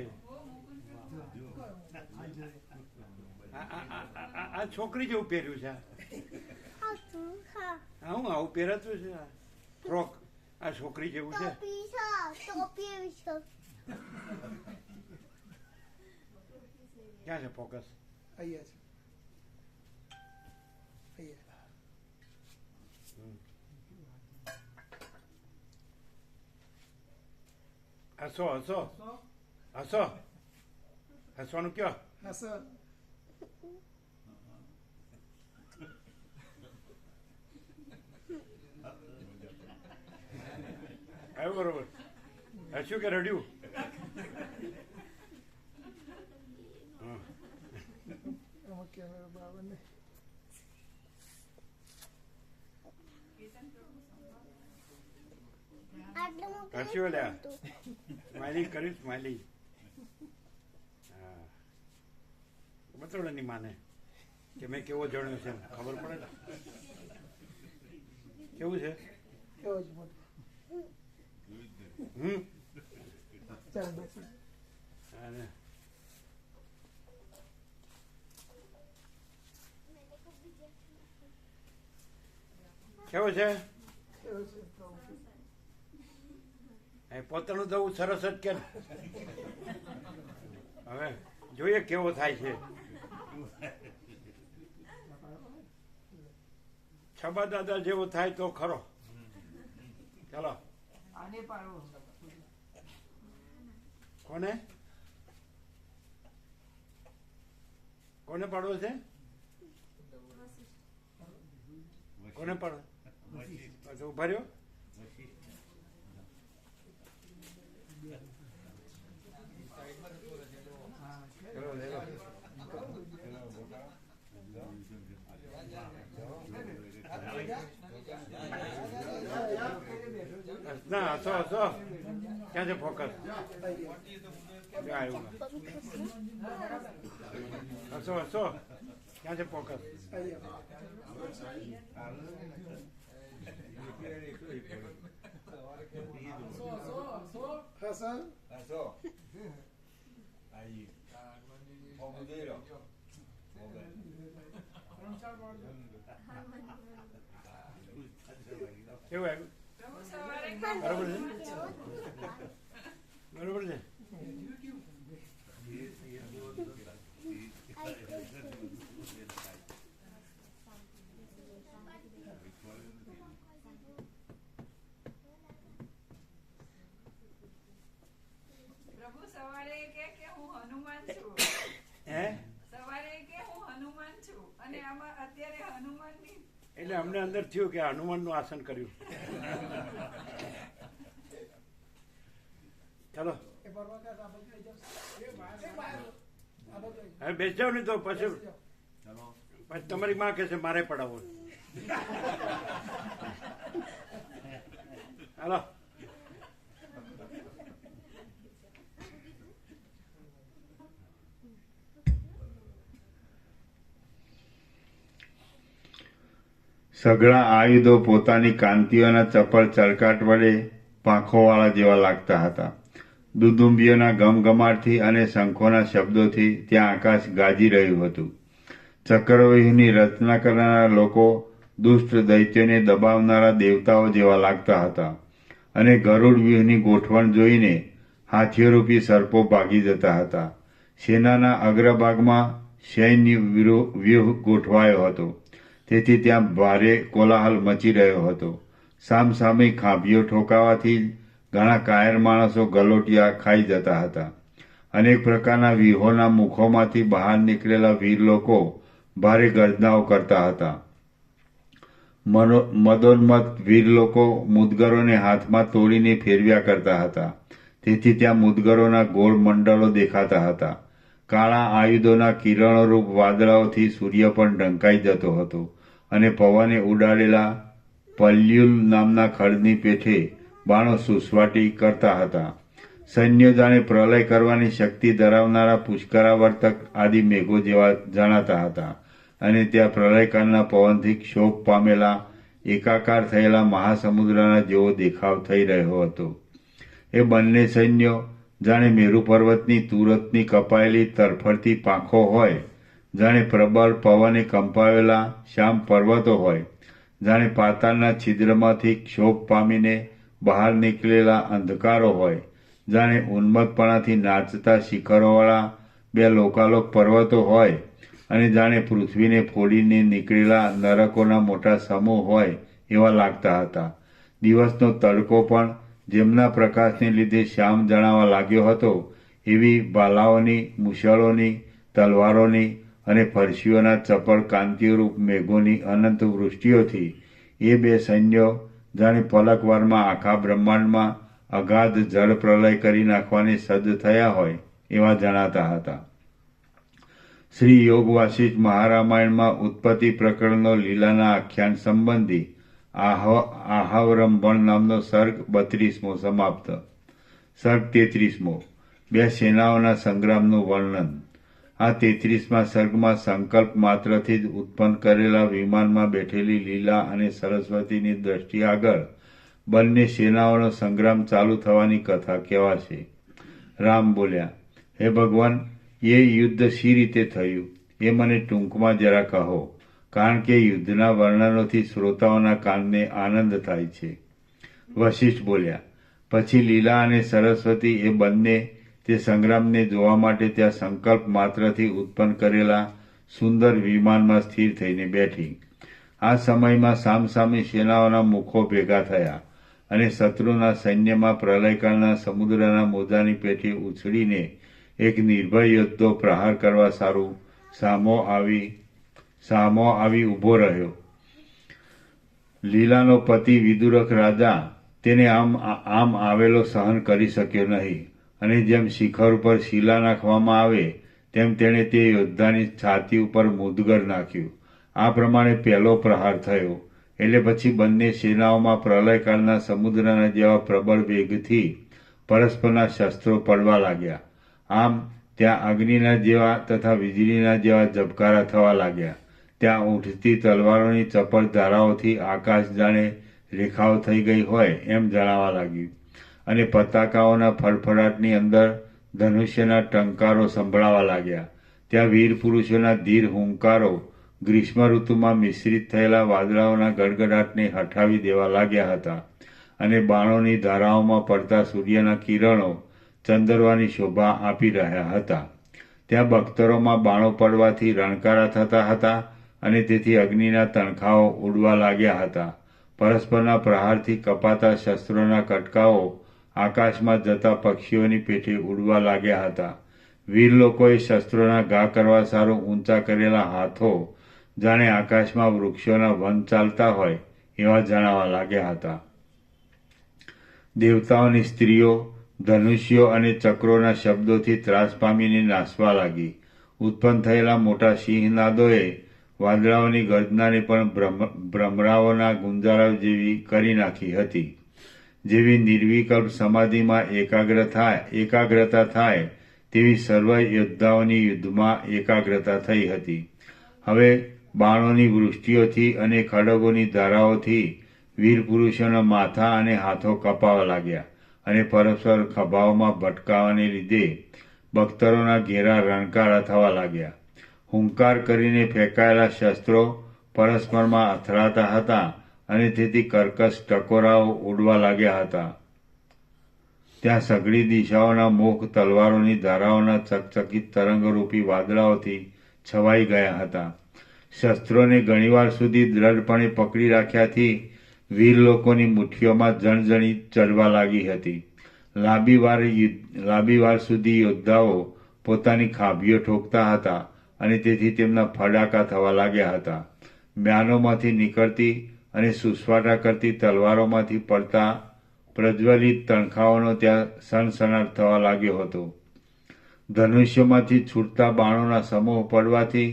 આ છોકરી જેવું પહેર્યું છે. હા, હું આવું પહેરાતું છે. ફ્રોક આ છોકરી જેવું છે. ક્યાં છે ફોકસ?
અહીંયા છે.
હસો હસો હસો હસવાનું કયો
હસ
આવ્યું બરોબર હસ્યું કે રડ્યું હા
એમાં કેમેરા બરાબર નહીં
હસ્યું લ્યા સ્માઇલિંગ કર્યું સ્માઇલિંગ હા બતોડે ની માને કે મેં કેવો જણ્યો છે ખબર પડે ને કેવું છે
એવો જ મોટો ચાલ બેસી
અને કેવો છે
એવો છે તો
એ પોતાનું તો સરસ જ કે ને. હવે જોઈએ કેવો થાય છે છબા દાદા જેવો થાય તો ખરો ચાલો
આને પાડવો
કોને કોને પાડવો છે કોને પાડવો પાછો ઉભા રહ્યો ચલો, લેલો. ના હસો હસો ક્યાં છે ફોકસ હસો હસો ક્યાં છે ફોકસ
હસન
કેવું આવ્યું
પ્રભુ સવારે
બરોબર છે બરોબર છે
પ્રભુ સવારે કે હું હનુમાન છું
હે
સવારે કે હું હનુમાન છું અને આમાં અત્યારે હનુમાનની
એટલે અમને અંદર થયું કે હનુમાનનું આસન કર્યું ચાલો
એ પરવા કા આ બધું લઈ જાવ એ બહાર આ બધું
હવે બેસી જાવ ને તો પછી પછી તમારી માં કહેશે મારે પડાવો હાલો
સઘળા આયુધો પોતાની કાંતિઓના ચપળ ચળકાટ વડે પાંખોવાળા જેવા લાગતા હતા. દુદુંબીઓના ગમગમાટથી અને શંખોના શબ્દોથી ત્યાં આકાશ ગાજી રહ્યું હતું. ચક્રવ્યૂહની રચના કરનારા લોકો દુષ્ટ દૈત્યોને દબાવનારા દેવતાઓ જેવા લાગતા હતા અને ગરુડ વ્યૂહની ગોઠવણ જોઈને હાથીઓરૂપી સર્પો ભાગી જતા હતા. સેનાના અગ્રભાગમાં સૈન્ય વ્યૂહ ગોઠવાયો હતો, તેથી ત્યાં ભારે કોલાહલ મચી રહ્યો હતો. સામસામે ખાંભીઓ ઠોકાવાથી ઘણા કાયર માણસો ગલોટિયા ખાઈ જતા હતા. અનેક પ્રકારના વ્યૂહોના મુખોમાંથી બહાર નીકળેલા વીર લોકો ભારે ગર્જનાઓ કરતા હતા. મદોન્મત્ત વીર લોકો મુદગરોને હાથમાં તોડીને ફેરવ્યા કરતા હતા, તેથી ત્યાં મુદગરોના ગોળ મંડળો દેખાતા હતા. કાળા આયુધોના કિરણોરૂપ વાદળાઓથી સૂર્ય પણ ઢંકાઈ જતો હતો અને પવને ઉડાડેલા પલ્યુલ નામના ખડની પેઠે બાણો સુસવાટી કરતા હતા. સૈન્યો જાણે પ્રલય કરવાની શક્તિ ધરાવનારા પુષ્કરાવર્તક આદિ મેઘો જેવા જણાતા હતા અને ત્યાં પ્રલયકાળના પવનથી ક્ષોભ પામેલા એકાકાર થયેલા મહાસમુદ્રના જેવો દેખાવ થઈ રહ્યો હતો. એ બંને સૈન્યો જાણે મેરુ પર્વતની તુરતની કપાયેલી તરફડતી પાંખો હોય, જાણે પ્રબળ પવને કંપાવેલા શ્યામ પર્વતો હોય, જાણે પાતાળના છિદ્રમાંથી ક્ષોભ પામીને બહાર નીકળેલા અંધકારો હોય, જાણે ઉન્મત્તપણાથી નાચતા શિખરોવાળા બે લોકાલોક પર્વતો હોય અને જાણે પૃથ્વીને ફોડીને નીકળેલા નરકોના મોટા સમૂહ હોય એવા લાગતા હતા. દિવસનો તડકો પણ જેમના પ્રકાશને લીધે શ્યામ જણાવા લાગ્યો હતો એવી ભાલાઓની, મુશળોની, તલવારોની અને ફરશીઓના ચપળ કાંતિરૂપ મેઘોની અનંત વૃષ્ટિઓથી એ બે સૈન્યો જાણે પલકવારમાં આખા બ્રહ્માંડમાં અગાધ જળ પ્રલય કરી નાખવાને સજ્જ થયા હોય એવા જણાતા હતા. શ્રી યોગ વાસિષ્ઠ મહારામાયણમાં ઉત્પત્તિ પ્રકરણનો લીલાના આખ્યાન સંબંધી આહાવરંભણ નામનો સર્ગ 32મો સમાપ્ત. સર્ગ 33મો બે સેનાઓના સંગ્રામનું વર્ણન. આ 33મા સર્ગમાં સંકલ્પ માત્રથી જ ઉત્પન્ન કરેલા વિમાનમાં બેઠેલી લીલા અને સરસ્વતીની દ્રષ્ટિ આગળ બંને સેનાઓનો સંગ્રામ ચાલુ થવાની કથા કહેવાશે. રામ બોલ્યા, હે ભગવાન, એ યુદ્ધ શી રીતે થયું એ મને ટૂંકમાં જરા કહો, કારણ કે યુદ્ધના વર્ણનોથી શ્રોતાઓના કાનને આનંદ થાય છે. વશિષ્ઠ બોલ્યા, પછી લીલા અને સરસ્વતી એ બંને તે સંગ્રામને જોવા માટે ત્યાં સંકલ્પ માત્રથી ઉત્પન્ન કરેલા સુંદર વિમાનમાં સ્થિર થઈને બેઠી. આ સમયમાં સામસામી સેનાઓના મુખો ભેગા થયા અને શત્રુના સૈન્યમાં પ્રલયકાળના સમુદ્રના મોજાની પેઠે ઉછળીને એક નિર્ભય યોદ્ધો પ્રહાર કરવા સારું સામો આવી ઊભો રહ્યો. લીલાનો પતિ વિદુરક રાજા તેને આમ આવેલો સહન કરી શક્યો નહીં અને જેમ શિખર ઉપર શીલા નાખવામાં આવે તેમ તેણે તે યોદ્ધાની છાતી ઉપર મુદગર નાખ્યું. આ પ્રમાણે પહેલો પ્રહાર થયો એટલે પછી બંને સેનાઓમાં પ્રલયકાળના સમુદ્રના જેવા પ્રબળ વેગથી પરસ્પરના શસ્ત્રો પડવા લાગ્યા. આમ ત્યાં અગ્નિના જેવા તથા વીજળીના જેવા ઝબકારા થવા લાગ્યા. ત્યાં ઉઠતી તલવારોની ચપળ ધારાઓથી આકાશ જાણે રેખાઓ થઈ ગઈ હોય એમ જણાવા લાગ્યું અને પતાકાઓના ફડફડાટની અંદર ધનુષ્યના ટંકારો સંભળાવા લાગ્યા. ત્યાં વીર પુરુષોના ધીર હુંકારો ગ્રીષ્મ ઋતુમાં મિશ્રિત થયેલા વાદળાઓના ગડગડાટને હઠાવી દેવા લાગ્યા હતા અને બાણોની ધારાઓમાં પડતા સૂર્યના કિરણો ચંદરવાની શોભા આપી રહ્યા હતા. ત્યાં બખ્તરોમાં બાણો પડવાથી રણકારા થતા હતા અને તેથી અગ્નિના તણખાઓ ઉડવા લાગ્યા હતા. પરસ્પરના પ્રહારથી કપાતા શસ્ત્રોના કટકાઓ આકાશમાં જતા પક્ષીઓની પેઠે ઉડવા લાગ્યા હતા. વીર લોકોએ શસ્ત્રોના ઘા કરવા સારું ઊંચા કરેલા હાથો જાણે આકાશમાં વૃક્ષોના વન ચાલતા હોય એવા જણાવા લાગ્યા હતા. દેવતાઓની સ્ત્રીઓ ધનુષ્યો અને ચક્રોના શબ્દોથી ત્રાસ પામીને નાસવા લાગી. ઉત્પન્ન થયેલા મોટા સિંહનાદોએ વાદળાઓની ગર્જનાને પણ ભ્રમરાઓના ગુંજારા જેવી કરી નાખી હતી. જેવી નિર્વિકલ્પ સમાધિમાં એકાગ્રતા થાય તેવી સર્વ યોદ્ધાઓની યુદ્ધમાં એકાગ્રતા થઈ હતી. હવે બાણોની વૃષ્ટિઓથી અને ખડગોની ધારાઓથી વીર પુરુષોના માથા અને હાથો કપાવા લાગ્યા અને પરસ્પર ખભાઓમાં ભટકાવાને લીધે બખ્તરોના ઘેરા રણકારા થવા લાગ્યા. હુંકાર કરીને ફેંકાયેલા શસ્ત્રો પરસ્પરમાં અથડાતા હતા અને તેથી કર્કશ ટકોરાઓ ઉડવા લાગ્યા હતા. ત્યાં સઘળી દિશાઓના મુખ તલવારોની ધારાઓના ચકચકિત તરંગરૂપી વાદળાઓથી છવાઈ ગયા હતા. શસ્ત્રોને ઘણીવાર સુધી દ્રઢપણે પકડી રાખ્યાથી વીર લોકોની મુઠ્ઠીઓમાં જણજણી ચડવા લાગી હતી. લાંબી વાર સુધી યોદ્ધાઓ પોતાની ખાભીઓ ઠોકતા હતા અને તેથી તેમના ફડાકા થવા લાગ્યા હતા. મ્યાનોમાંથી નીકળતી અને સુસવાટા કરતી તલવારોમાંથી પડતા પ્રજ્વલિત તણખાઓનો ત્યાં સણસણાટ થવા લાગ્યો હતો. ધનુષ્યમાંથી છૂટતા બાણોના સમૂહ પડવાથી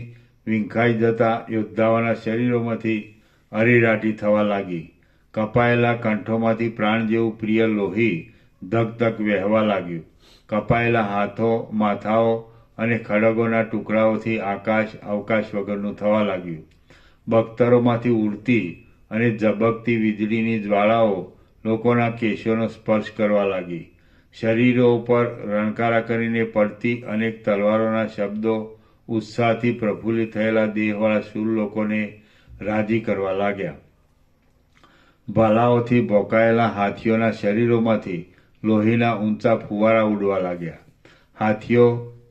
વિંખાઈ જતા યોદ્ધાઓના શરીરોમાંથી અરેરાટી થવા લાગી. કપાયેલા કંઠોમાંથી પ્રાણ જેવું પ્રિય લોહી ધક ધક વહેવા લાગ્યું. કપાયેલા હાથો, માથાઓ અને ખડગોના ટુકડાઓથી આકાશ અવકાશ વગરનું થવા લાગ્યું. બખ્તરોમાંથી ઉડતી અને ઝબકતી વીજળીની જ્વાળાઓ લોકોના કેશોનો સ્પર્શ કરવા લાગી. શરીરો ઉપર રણકારા કરીને પડતી અનેક તલવારોના શબ્દો ઉત્સાહથી પ્રફુલ્લિત થયેલા દેહવાળા શૂર લોકોને રાજી કરવા લાગ્યા. ભાલાઓથી ભોંકાયેલા હાથીઓના શરીરોમાંથી લોહીના ઊંચા ફુવારા ઉડવા લાગ્યા. હાથીઓ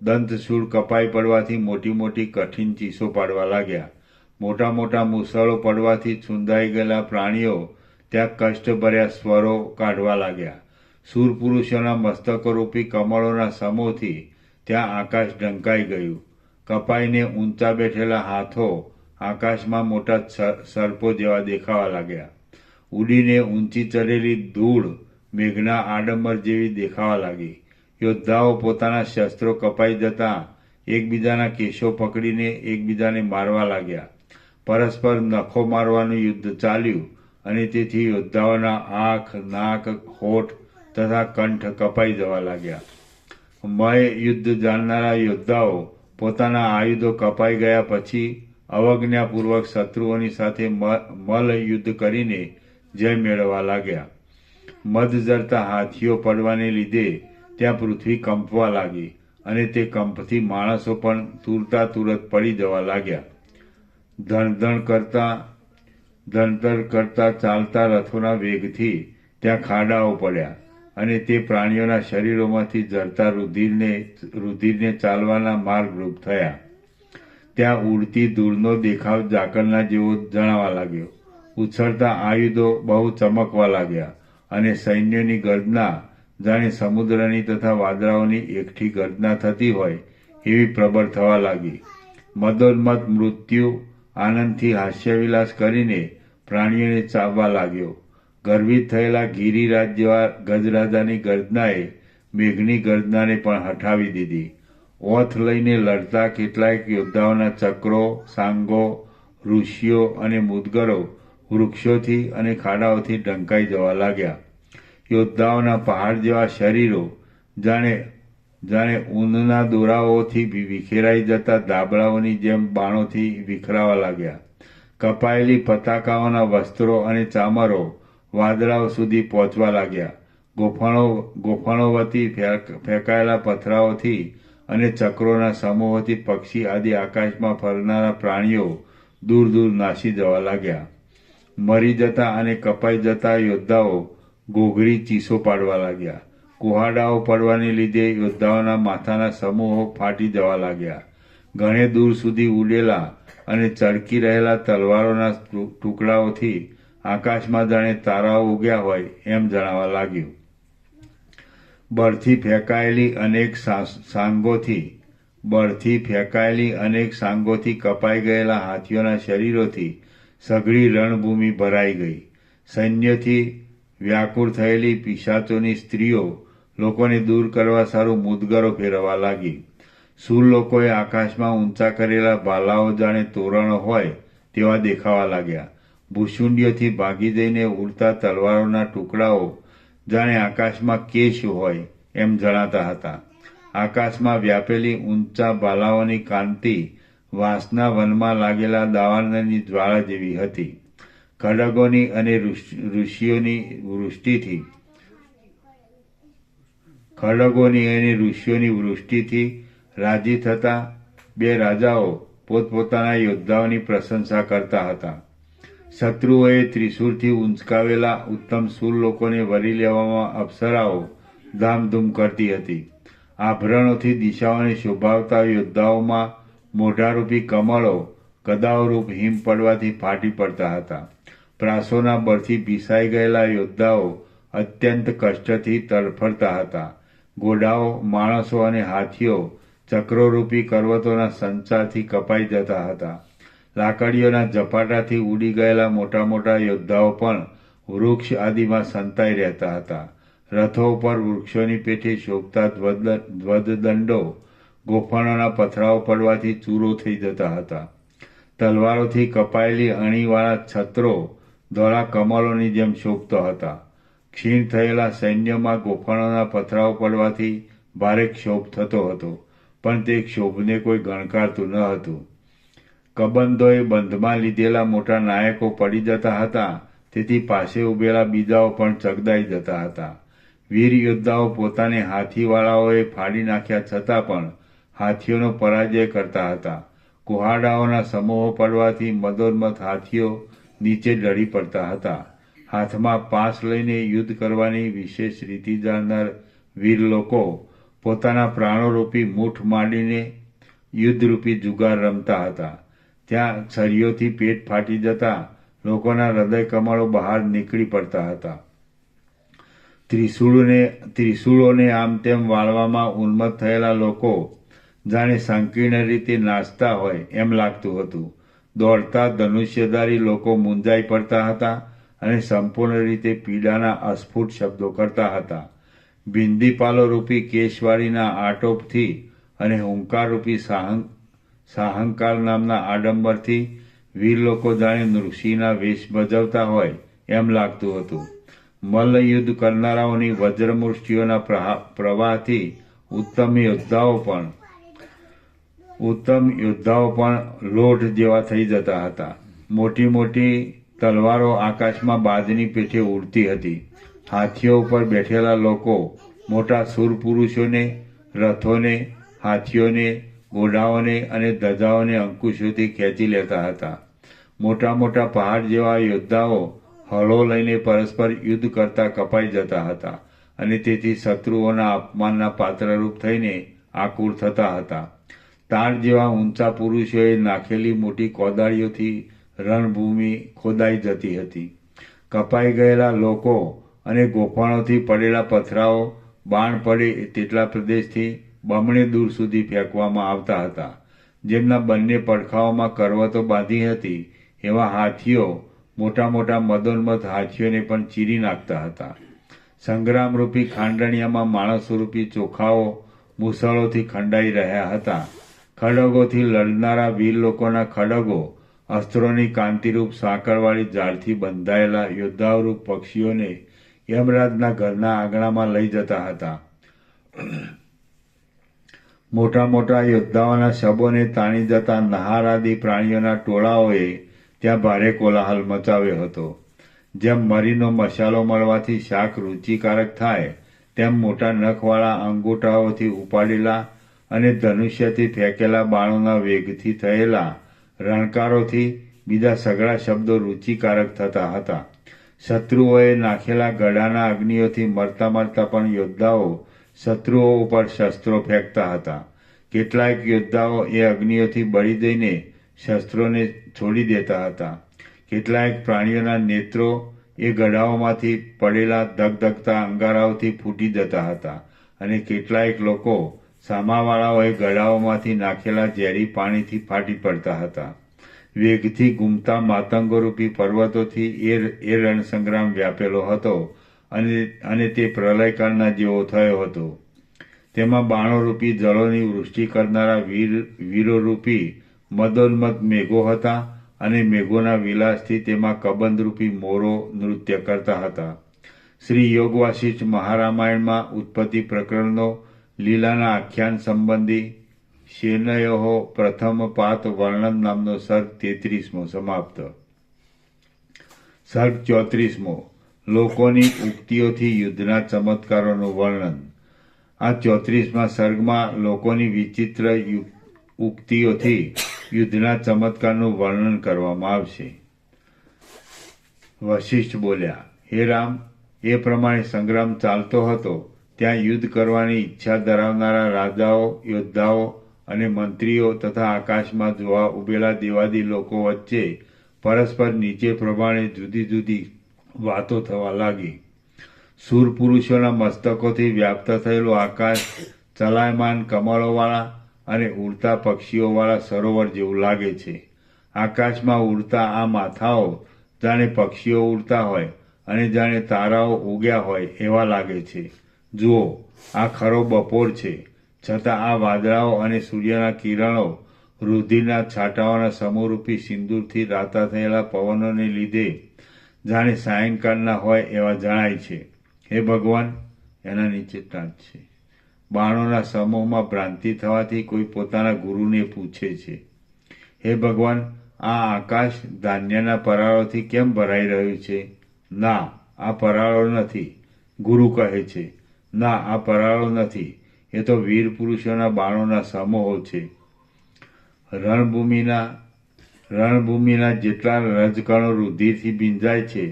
દંતશૂળ કપાઈ પડવાથી મોટી મોટી કઠિન ચીસો પાડવા લાગ્યા. મોટા મોટા મૂસળો પડવાથી છૂંદાઈ ગયેલા પ્રાણીઓ ત્યાં કષ્ટભર્યા સ્વરો કાઢવા લાગ્યા. શૂરપુરુષોના મસ્તકોરૂપી કમળોના સમૂહથી ત્યાં આકાશ ઢંકાઈ ગયું. કપાઈને ઊંચા બેઠેલા હાથો આકાશમાં મોટા સર્પો જેવા દેખાવા લાગ્યા. ઉડીને ઊંચી ચડેલી ધૂળ મેઘના આડંબર જેવી દેખાવા લાગી. યોદ્ધાઓ પોતાના શસ્ત્રો કપાઈ જતાં એકબીજાના કેશો પકડીને એકબીજાને મારવા લાગ્યા. પરસ્પર નખો મારવાનું યુદ્ધ ચાલ્યું અને તેથી યોદ્ધાઓના આંખ, નાક, હોઠ તથા કંઠ કપાઈ જવા લાગ્યા. મય યુદ્ધ જાણનારા યોદ્ધાઓ પોતાના આયુધો કપાઈ ગયા પછી અવજ્ઞાપૂર્વક શત્રુઓની સાથે મલ્લ યુદ્ધ કરીને જય મેળવવા લાગ્યા. મદજરતા હાથીઓ પડવાને લીધે ત્યાં પૃથ્વી કંપવા લાગી અને તે કંપથી માણસો પણ તુરતા તુરત પડી જવા લાગ્યા. ધણધણ કરતા ચાલતા રથોના વેગથી ત્યાં ખાડાઓ પડ્યા અને તે પ્રાણીઓના શરીરોમાંથી ઝરતા રુધિરને ચાલવાના માર્ગરૂપ થયા. ત્યાં ઉડતી ધૂળનો દેખાવ ઝાકળના જેવો જણાવા લાગ્યો. ઉછળતા આયુધો બહુ ચમકવા લાગ્યા અને સૈન્યની ગર્જના જાણે સમુદ્રની તથા વાદળાઓની એકઠી ગર્જના થતી હોય એવી પ્રબળ થવા લાગી. મદોન્મત્ત મૃત્યુ આનંદથી હાસ્યવિલાસ કરીને પ્રાણીઓને ચાવવા લાગ્યો. ગર્વિત થયેલા ગિરિરાજ જેવા ગજરાજાની ગર્જનાએ મેઘની ગર્જનાને પણ હઠાવી દીધી. ઓથ લઈને લડતા કેટલાક યોદ્ધાઓના ચક્રો, સાંગો, ઋષિઓ અને મુદગરો વૃક્ષોથી અને ખાડાઓથી ઢંકાઈ જવા લાગ્યા. યોદ્ધાઓના પહાડ જેવા શરીરો જાણે ઊનના દોરાઓથી વિખેરાઈ જતા ધાબળાઓની જેમ બાણોથી વિખરાવા લાગ્યા. કપાયેલી પતાકાઓના વસ્ત્રો અને ચામરો વાદળાઓ સુધી પહોંચવા લાગ્યા. ગોફણો વતી ફેંકાયેલા પથરાઓથી અને ચક્રોના સમૂહોથી પક્ષી આદિ આકાશમાં ફરનારા પ્રાણીઓ દૂર દૂર નાસી જવા લાગ્યા. મરી જતા અને કપાઈ જતા યોદ્ધાઓ ઘોઘરી ચીસો પાડવા લાગ્યા. કુહાડાઓ પડવાને લીધે યોદ્ધાઓના માથાના સમૂહો ફાટી જવા લાગ્યા. ઘણે દૂર સુધી ઉડેલા અને ચળકી રહેલા તલવારોના ટુકડાઓથી આકાશમાં જાણે તારાઓ ઉગ્યા હોય એમ જણાવા લાગ્યું. બળથી ફેંકાયેલી અનેક સાંગોથી કપાઈ ગયેલા હાથીઓના શરીરોથી સઘળી રણભૂમિ ભરાઈ ગઈ. સૈન્યથી વ્યાકુળ થયેલી પિશાચોની સ્ત્રીઓ લોકોને દૂર કરવા સારું મુદગરો ફેરવવા લાગી. શૂર લોકોએ આકાશમાં ઊંચા કરેલા ભાલાઓ જાણે તોરણો હોય તેવા દેખાવા લાગ્યા. ભૂસુંડીઓથી ભાગી જઈને ઉડતા તલવારોના ટુકડાઓ જાણે આકાશમાં કેશ હોય એમ જણાતા હતા. આકાશમાં વ્યાપેલી ઊંચા ભાલાઓની કાંતિ વાંસના વનમાં લાગેલા દાવાનળની જ્વાળા જેવી હતી. ખડગોની અને ઋષિઓની વૃષ્ટિથી રાજી થતા બે રાજાઓ પોતપોતાના યોદ્ધાઓની પ્રશંસા કરતા હતા. શત્રુઓએ ત્રિશૂળથી ઊંચકાવેલા ઉત્તમ શૂર લોકોને વરી લેવામાં અપ્સરાઓ ધામધૂમ કરતી હતી. આભરણોથી દિશાઓને શોભાવતા યોદ્ધાઓમાં મોઢારૂપી કમળો ગદાઓરૂપ હિમ પડવાથી ફાટી પડતા હતા. પ્રાસોના બળથી ભીસાઈ ગયેલા યોદ્ધાઓ અત્યંત કષ્ટથી તડફડતા હતા. ઘોડાઓ, માણસો અને હાથીઓ ચક્રોરૂપી પર્વતોના સંચારથી કપાઈ જતા હતા. લાકડીઓના ઝપાટાથી ઉડી ગયેલા મોટા મોટા યોદ્ધાઓ પણ વૃક્ષ આદિમાં સંતાઈ રહેતા હતા. રથો ઉપર વૃક્ષોની પેઠે શોભતા ધ્વજદંડો ગોફણોના પથરાઓ પડવાથી ચૂરો થઈ જતા હતા. તલવારોથી કપાયેલી અણીવાળા છત્રો ધોળા કમળોની જેમ શોભતા હતા. ક્ષીણ થયેલા સૈન્યમાં ગોફણોના પથરાઓ પડવાથી ભારે ક્ષોભ થતો હતો, પણ તે ક્ષોભને કોઈ ગણકારતું ન હતું. કબંધોએ બંધમાં લીધેલા મોટા નાયકો પડી જતા હતા, તેથી પાસે ઉભેલા બીજાઓ પણ ચગદાઈ જતા હતા. વીર યોદ્ધાઓ પોતાને હાથીવાળાઓએ ફાડી નાખ્યા છતાં પણ હાથીઓનો પરાજય કરતા હતા. કુહાડાઓના સમૂહો પડવાથી મદોન્મત્ત હાથીઓ નીચે ઢળી પડતા હતા. હાથમાં પાસ લઈને યુદ્ધ કરવાની વિશેષ રીતિ જાણનાર વીર લોકો પોતાના પ્રાણોરૂપી મૂઠ માંડીને યુદ્ધરૂપી જુગાર રમતા હતા. ત્યાં છરીઓથી પેટ ફાટી જતા લોકોના હૃદય કમળો બહાર નીકળી પડતા હતા. ત્રિશૂળોને આમ તેમ વાળવામાં ઉન્મત્ત થયેલા લોકો જાણે સંકીર્ણ રીતે નાચતા હોય એમ લાગતું હતું. દોડતા ધનુષ્યધારી લોકો મૂંઝાઈ પડતા હતા અને સંપૂર્ણ રીતે પીડાના અસ્ફુટ શબ્દો કરતા હતા. બિંદીપાલો રૂપી કેશવાળીના આટોપથી અને હુંકારરૂપી સાહંકાર નામના આડંબરથી વીર લોકો જાણે નૃષિના વેશ ભજવતા હોય એમ લાગતું હતું. મલ્લયુદ્ધ કરનારાઓની વજ્રમુષ્ટિઓના પ્રવાહથી ઉત્તમ યોદ્ધાઓ પણ લોઢ જેવા થઈ જતા હતા. મોટી મોટી તલવારો આકાશમાં બાજની પેઠે ઉડતી હતી. હાથીઓ ઉપર બેઠેલા લોકો મોટા શૂર પુરુષોને, રથોને, હાથીઓને, ઘોડાઓને અને ધજાઓને અંકુશોથી ખેંચી લેતા હતા. મોટા મોટા પહાડ જેવા યોદ્ધાઓ હળો લઈને પરસ્પર યુદ્ધ કરતા કપાઈ જતા હતા અને તેથી શત્રુઓના અપમાનના પાત્રરૂપ થઈને આકુળ થતા હતા. તાર જેવા ઊંચા પુરુષોએ નાખેલી મોટી કોદાળીઓથી રણભૂમિ ખોદાઈ જતી હતી. કપાઈ ગયેલા લોકો અને ગોફાણોથી પડેલા પથરાઓ બાણ પડે તેટલા પ્રદેશથી બમણે દૂર સુધી ફેંકવામાં આવતા હતા. જેમના બંને પડખાઓમાં કરવતો બાંધી હતી એવા હાથીઓ મોટા મોટા મદોન્મત હાથીઓને પણ ચીરી નાખતા હતા. સંગ્રામરૂપી ખાંડણિયામાં માણસોરૂપી ચોખાઓ મુસળોથી ખંડાઈ રહ્યા હતા. ખડગોથી લડનારા વીર લોકોના ખડગો અસ્ત્રોની કાંતિરૂપ સાંકળવાળી ઝાડથી બંધાયેલા યોદ્ધાઓરૂપ પક્ષીઓને યમરાજના ઘરના આંગણામાં લઈ જતા હતા. મોટા મોટા યોદ્ધાઓના શબોને તાણી જતા નહાર આદિ પ્રાણીઓના ટોળાઓએ ત્યાં ભારે કોલાહલ મચાવ્યો હતો. જેમ મરીનો મસાલો મળવાથી શાક રુચિકારક થાય તેમ મોટા નખવાળા અંગૂઠાઓથી ઉપાડેલા અને ધનુષ્યથી ફેંકેલા બાણોના વેગથી થયેલા રણકારોથી બીજા સઘળા શબ્દો રુચિકારક થતા હતા. શત્રુઓએ નાખેલા ગળાના અગ્નિઓથી મરતા મરતા પણ યોદ્ધાઓ શત્રુઓ ઉપર શસ્ત્રો ફેંકતા હતા. કેટલાક યોદ્ધાઓ એ અગ્નિઓથી બળી જઈને શસ્ત્રોને છોડી દેતા હતા. કેટલાક પ્રાણીઓના નેત્રો એ ગળાઓમાંથી પડેલા ધગધગતા અંગારાઓથી ફૂટી જતા હતા અને કેટલાક લોકો સામાવાળાઓએ ગળાઓમાંથી નાખેલા ઝેરી પાણીથી ફાટી પડતા હતા. વેગથી ઘૂમતા માતંગોરૂપી પર્વતોથી એ રણસંગ્રામ વ્યાપેલો હતો અને તે પ્રલયકાળના જેવો થયો હતો. તેમાં બાણોરૂપી જળોની વૃષ્ટિ કરનારા વીરોરૂપી મદોન્મત મેઘો હતા અને મેઘોના વિલાસથી તેમાં કબંધરૂપી મોરો નૃત્ય કરતા હતા. શ્રી યોગ વાસિષ્ઠ મહારામાયણમાં ઉત્પત્તિ પ્રકરણનો લીલાના આખ્યાન સંબંધી શેનયો પ્રથમ પાત વર્ણન નામનો સર્ગ 33મો સમાપ્ત. સર્ગ 34મો લોકોની ઉક્તિઓથી યુદ્ધના ચમત્કારોનું વર્ણન. આ 34મા સર્ગમાં લોકોની વિચિત્ર ઉક્તિઓથી યુદ્ધના ચમત્કારનું વર્ણન કરવામાં આવશે. વશિષ્ઠ બોલ્યા, હે રામ, એ પ્રમાણે સંગ્રામ ચાલતો હતો ત્યાં યુદ્ધ કરવાની ઈચ્છા ધરાવનારા રાજાઓ, યોદ્ધાઓ અને મંત્રીઓ તથા આકાશમાં જોવા ઉભેલા દેવાદી લોકો વચ્ચે પરસ્પર નીચે પ્રમાણે જુદી જુદી વાતો થવા લાગી. શૂર પુરુષોના મસ્તકોથી વ્યાપ્ત થયેલું આકાશ ચલાયમાન કમળોવાળા અને ઉડતા પક્ષીઓવાળા સરોવર જેવું લાગે છે. આકાશમાં ઉડતા આ માથાઓ જાણે પક્ષીઓ ઉડતા હોય અને જાણે તારાઓ ઉગ્યા હોય એવા લાગે છે. જુઓ, આ ખરો બપોર છે, છતાં આ વાદળાઓ અને સૂર્યના કિરણો રુધિરના છાંટાઓના સમૂહરૂપી સિંદૂરથી રાતા થયેલા પવનોને લીધે જાણે સાયંકાળના હોય એવા જણાય છે. હે ભગવાન, એના નીચે ટાંચ છે. બાણોના સમૂહમાં ભ્રાંતિ થવાથી કોઈ પોતાના ગુરુને પૂછે છે, હે ભગવાન, આ આકાશ ધાન્યના પરાળોથી કેમ ભરાઈ રહ્યું છે? ના, આ પરાળો નથી. ગુરુ કહે છે, ના, આ પરાળો નથી, એ તો વીર પુરુષોના બાણોના સમૂહો છે. રણભૂમિના જેટલા રજકણો રુધિરથી ભીંજાય છે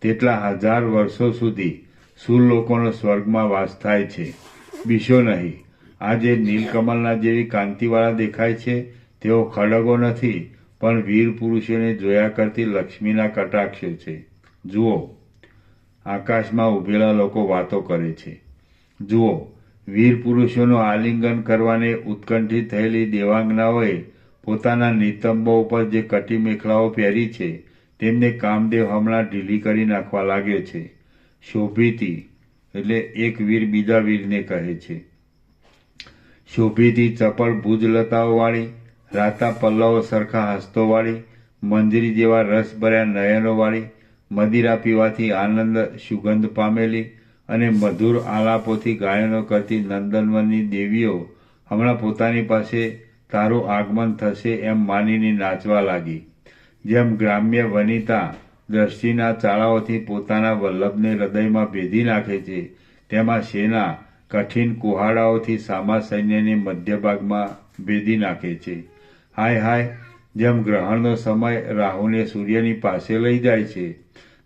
તેટલા 1000 વર્ષો સુધી શૂર લોકોનો સ્વર્ગમાં વાસ થાય છે. બીશો નહીં. આ જે નીલકમલના જેવી કાંતિવાળા દેખાય છે તેઓ ખડગો નથી, પણ વીર પુરુષોને જોયા કરતી લક્ષ્મીના કટાક્ષો છે. જુઓ, આકાશમાં ઊભેલા લોકો વાતો કરે છે. જુઓ, વીર પુરુષોનું આલિંગન કરવાને ઉત્કંઠિત થયેલી દેવાંગનાઓએ પોતાના નિતંબો ઉપર જે કટી મેખલાઓ પહેરી છે તેમને કામદેવ હમણાં ઢીલી કરી નાખવા લાગ્યો છે. શોભિતી એટલે એક વીર બીજા વીરને કહે છે. શોભિતી ચપળ ભુજલતાઓવાળી, રાતા પલ્લવો સરખા હસ્તોવાળી, મંજરી જેવા રસભર્યા નયનોવાળી, મદિરા પીવાથી આનંદ સુગંધ પામેલી અને મધુર આલાપોથી ગાયનો કરતી નંદનવનની દેવીઓ હમણાં પોતાની પાસે તારું આગમન થશે એમ માનીને નાચવા લાગી. જેમ ગ્રામ્ય વનિતા દ્રષ્ટિના ચાળાઓથી પોતાના વલ્લભને હૃદયમાં ભેદી નાખે છે, તેમાં સેના કઠિન કુહાડાઓથી સામા સૈન્યને મધ્યભાગમાં ભેદી નાખે છે. હાય હાય, જેમ ગ્રહણનો સમય રાહુને સૂર્યની પાસે લઈ જાય છે,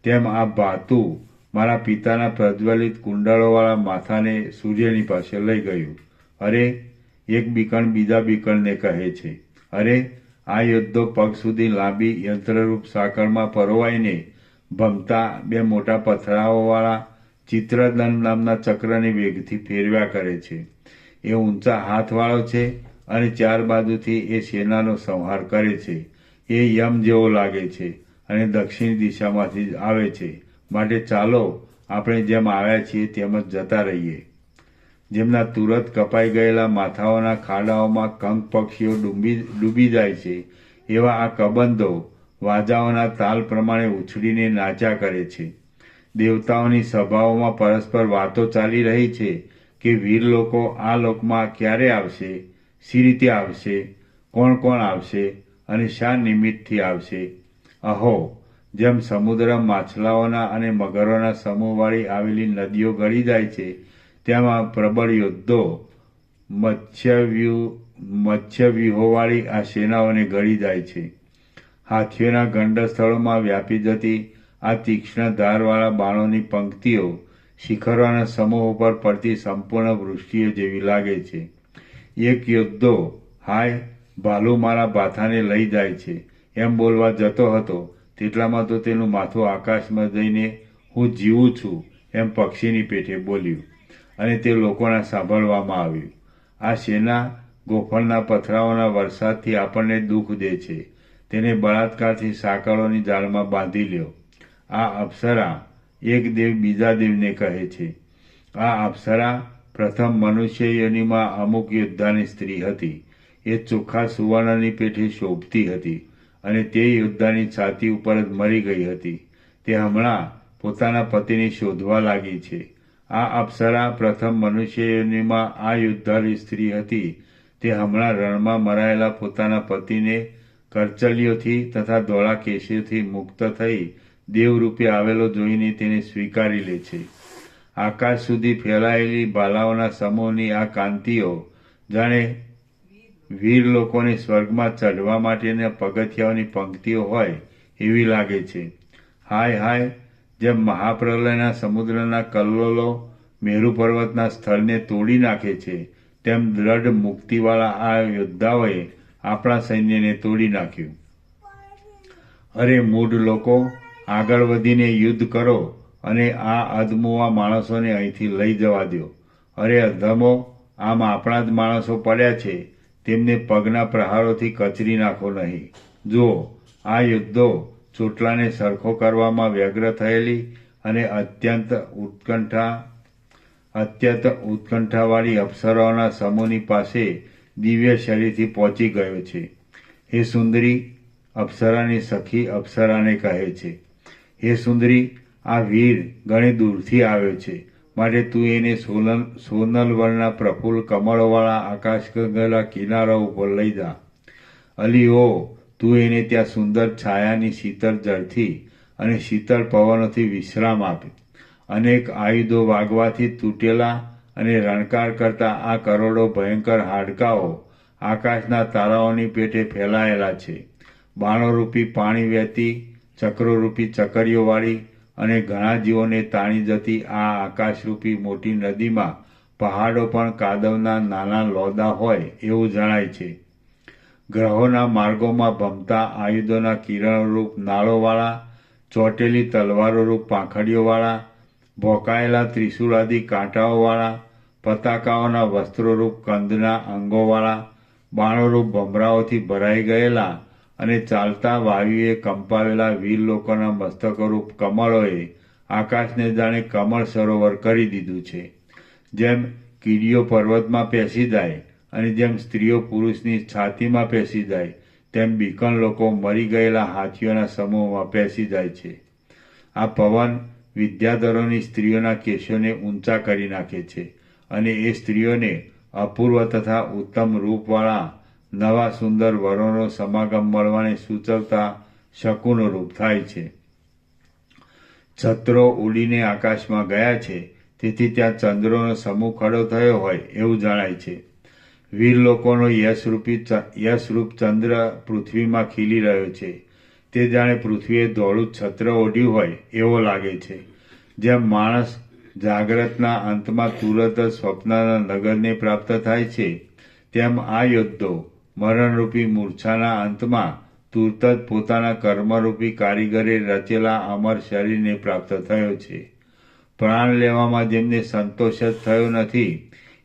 તેમ આ ભાતું મારા પિતાના પ્રજ્વલિત કુંડળોવાળા માથાને સૂર્યની પાસે લઈ ગયું. અરે, એક બીકણ બીજા બીકણને કહે છે, અરે, આ યોદ્ધો પગ સુધી લાંબી યંત્રરૂપ સાંકળમાં પરોવાઈને ભમતા બે મોટા પથરાઓવાળા ચિત્રદંડ નામના ચક્રને વેગથી ફેરવ્યા કરે છે. એ ઊંચા હાથવાળો છે અને ચાર બાજુથી એ સેનાનો સંહાર કરે છે. એ યમ જેવો લાગે છે અને દક્ષિણ દિશામાંથી જ આવે છે. માટે ચાલો આપણે જેમ આવ્યા છીએ તેમ જ જતા રહીએ. જેમના તુરત કપાઈ ગયેલા માથાઓના ખાડાઓમાં કંક પક્ષીઓ ડૂબી જાય છે, એવા આ કબંધો વાજાઓના તાલ પ્રમાણે ઉછળીને નાચ્યા કરે છે. દેવતાઓની સભાઓમાં પરસ્પર વાતો ચાલી રહી છે કે વીર લોકો આ લોકમાં ક્યારે આવશે, શી રીતે આવશે, કોણ કોણ આવશે અને શા નિમિત્તથી આવશે. અહો, જેમ સમુદ્ર માછલાઓના અને મગરોના સમૂહવાળી આવેલી નદીઓ ગળી જાય છે, તેમાં પ્રબળ યોદ્ધો મત્સ્યવ્યૂહોવાળી આ સેનાઓને ગળી જાય છે. હાથીઓના ગંડ સ્થળોમાં વ્યાપી જતી આ તીક્ષ્ણ ધારવાળા બાણોની પંક્તિઓ શિખરોના સમૂહ ઉપર પડતી સંપૂર્ણ વૃષ્ટિઓ જેવી લાગે છે. એક યોદ્ધો હાય, ભાલુ મારા ભાથાને લઈ જાય છે એમ બોલવા જતો હતો, તેટલામાં તો તેનું માથું આકાશમાં જઈને હું જીવું છું એમ પક્ષીની પેઠે બોલ્યું અને તે લોકોના સાંભળવામાં આવ્યું. આ સેના ગોફણના પથરાઓના વરસાદથી આપણને દુઃખ દે છે, તેને બળાત્કારથી સાંકળોની જાળમાં બાંધી લ્યો. આ અપ્સરા એક દેવ બીજા દેવને કહે છે. આ અપ્સરા પ્રથમ મનુષ્ય યોનિમાં અમુક યોદ્ધાની સ્ત્રી હતી. એ ચોખ્ખા સુવર્ણની પેઠે શોભતી હતી અને તે યોદ્ધાની છાતી ઉપર જ મરી ગઈ હતી. તે હમણાં પોતાના પતિને શોધવા લાગી છે. આ અપ્સરા પ્રથમ મનુષ્ય યોનિમાં આ યોદ્ધાની સ્ત્રી હતી. તે હમણાં રણમાં મરાયેલા પોતાના પતિને કરચલીઓથી તથા ધોળા કેશોથી મુક્ત થઈ દેવરૂપે આવેલો જોઈને તેને સ્વીકારી લે છે. આકાશ સુધી ફેલાયેલી ભાલાઓના સમૂહની આ કાંતિઓ જાણે વીર લોકોને સ્વર્ગમાં ચઢવા માટેના પગથિયાઓની પંક્તિઓ હોય એવી લાગે છે. હાય હાય, જેમ મહાપ્રલયના સમુદ્રના કલ્લોલો મેરુ પર્વતના સ્થળને તોડી નાખે છે, તેમ દ્રઢ મુક્તિવાળા આ યોદ્ધાઓએ આપણા સૈન્યને તોડી નાખ્યું. અરે મૂઢ લોકો, આગળ વધીને યુદ્ધ કરો અને આ અધમુવા માણસોને અહીંથી લઈ જવા દો. અરે અધમો, આમ આપણા જ માણસો પડ્યા છે, તેમને પગના પ્રહારોથી કચરી નાખો નહીં. જુઓ, આ યોદ્ધો ચોટલાને સરખો કરવામાં વ્યગ્ર થયેલી અને અત્યંત ઉત્કંઠાવાળી અપ્સરાઓના સમૂહની પાસે દિવ્ય શરીરથી પહોંચી ગયો છે. હે સુંદરી, અપ્સરાની સખી અપ્સરાને કહે છે, હે સુંદરી, આ વીર ઘણી દૂરથી આવ્યો છે, માટે તું એને સોનલવર્ણના પ્રફુલ્લ કમળોવાળા આકાશ ગંગેલા કિનારા ઉપર લઈ જા. અલી ઓ, તું એને ત્યાં સુંદર છાયાની શીતળ જળથી અને શીતળ પવનોથી વિશ્રામ આપે. અનેક આયુધો વાગવાથી તૂટેલા અને રણકાર કરતા આ કરોડો ભયંકર હાડકાઓ આકાશના તારાઓની પેટે ફેલાયેલા છે. બાણોરૂપી પાણી વહેતી ચક્રોરૂપી ચકરીઓવાળી અને ઘણા જીવોને તાણી જતી આ આકાશરૂપી મોટી નદીમાં પહાડો પણ કાદવના નાના લોદા હોય એવું જણાય છે. ગ્રહોના માર્ગોમાં ભમતા આયુધોના કિરણોરૂપ નાળોવાળા, ચોટેલી તલવારોરૂપ પાંખડીઓવાળા, ભોંકાયેલા ત્રિશુલાદી કાંટાઓવાળા, પતાકાઓના વસ્ત્રોરૂપ કંદના અંગોવાળા, બાણોરૂપ ભમરાઓથી ભરાઈ ગયેલા અને ચાલતા વાયુએ કંપાવેલા વીર લોકોના મસ્તકોરૂપ કમળોએ આકાશને જાણે કમળ સરોવર કરી દીધું છે. જેમ કીડીઓ પર્વતમાં પેસી જાય અને જેમ સ્ત્રીઓ પુરુષની છાતીમાં પેસી જાય, તેમ બીકણ લોકો મરી ગયેલા હાથીઓના સમૂહમાં પેસી જાય છે. આ પવન વિદ્યાધરોની સ્ત્રીઓના કેશોને ઊંચા કરી નાખે છે અને એ સ્ત્રીઓને અપૂર્વ તથા ઉત્તમ રૂપવાળા નવા સુંદર વરોનો સમાગમ મળવાને સૂચવતા શકુનો રૂપ થાય છે. છત્રો ઉડીને આકાશમાં ગયા છે, તેથી ત્યાં ચંદ્રોનો સમૂહ ખડો થયો હોય એવું જણાય છે. વીર લોકોનો યશરૂપ ચંદ્ર પૃથ્વીમાં ખીલી રહ્યો છે. તે જાણે પૃથ્વીએ ધોળું છત્ર ઓઢ્યું હોય એવો લાગે છે. જેમ માણસ જાગ્રતના અંતમાં તુરત જ સ્વપ્નના નગરને પ્રાપ્ત થાય છે, તેમ આ યોદ્ધો મરણરૂપી મૂર્છાના અંતમાં તુરત જ પોતાના કર્મરૂપી કારીગરે રચેલા અમર શરીરને પ્રાપ્ત થયો છે. પ્રાણ લેવામાં જેમને સંતોષ જ થયો નથી,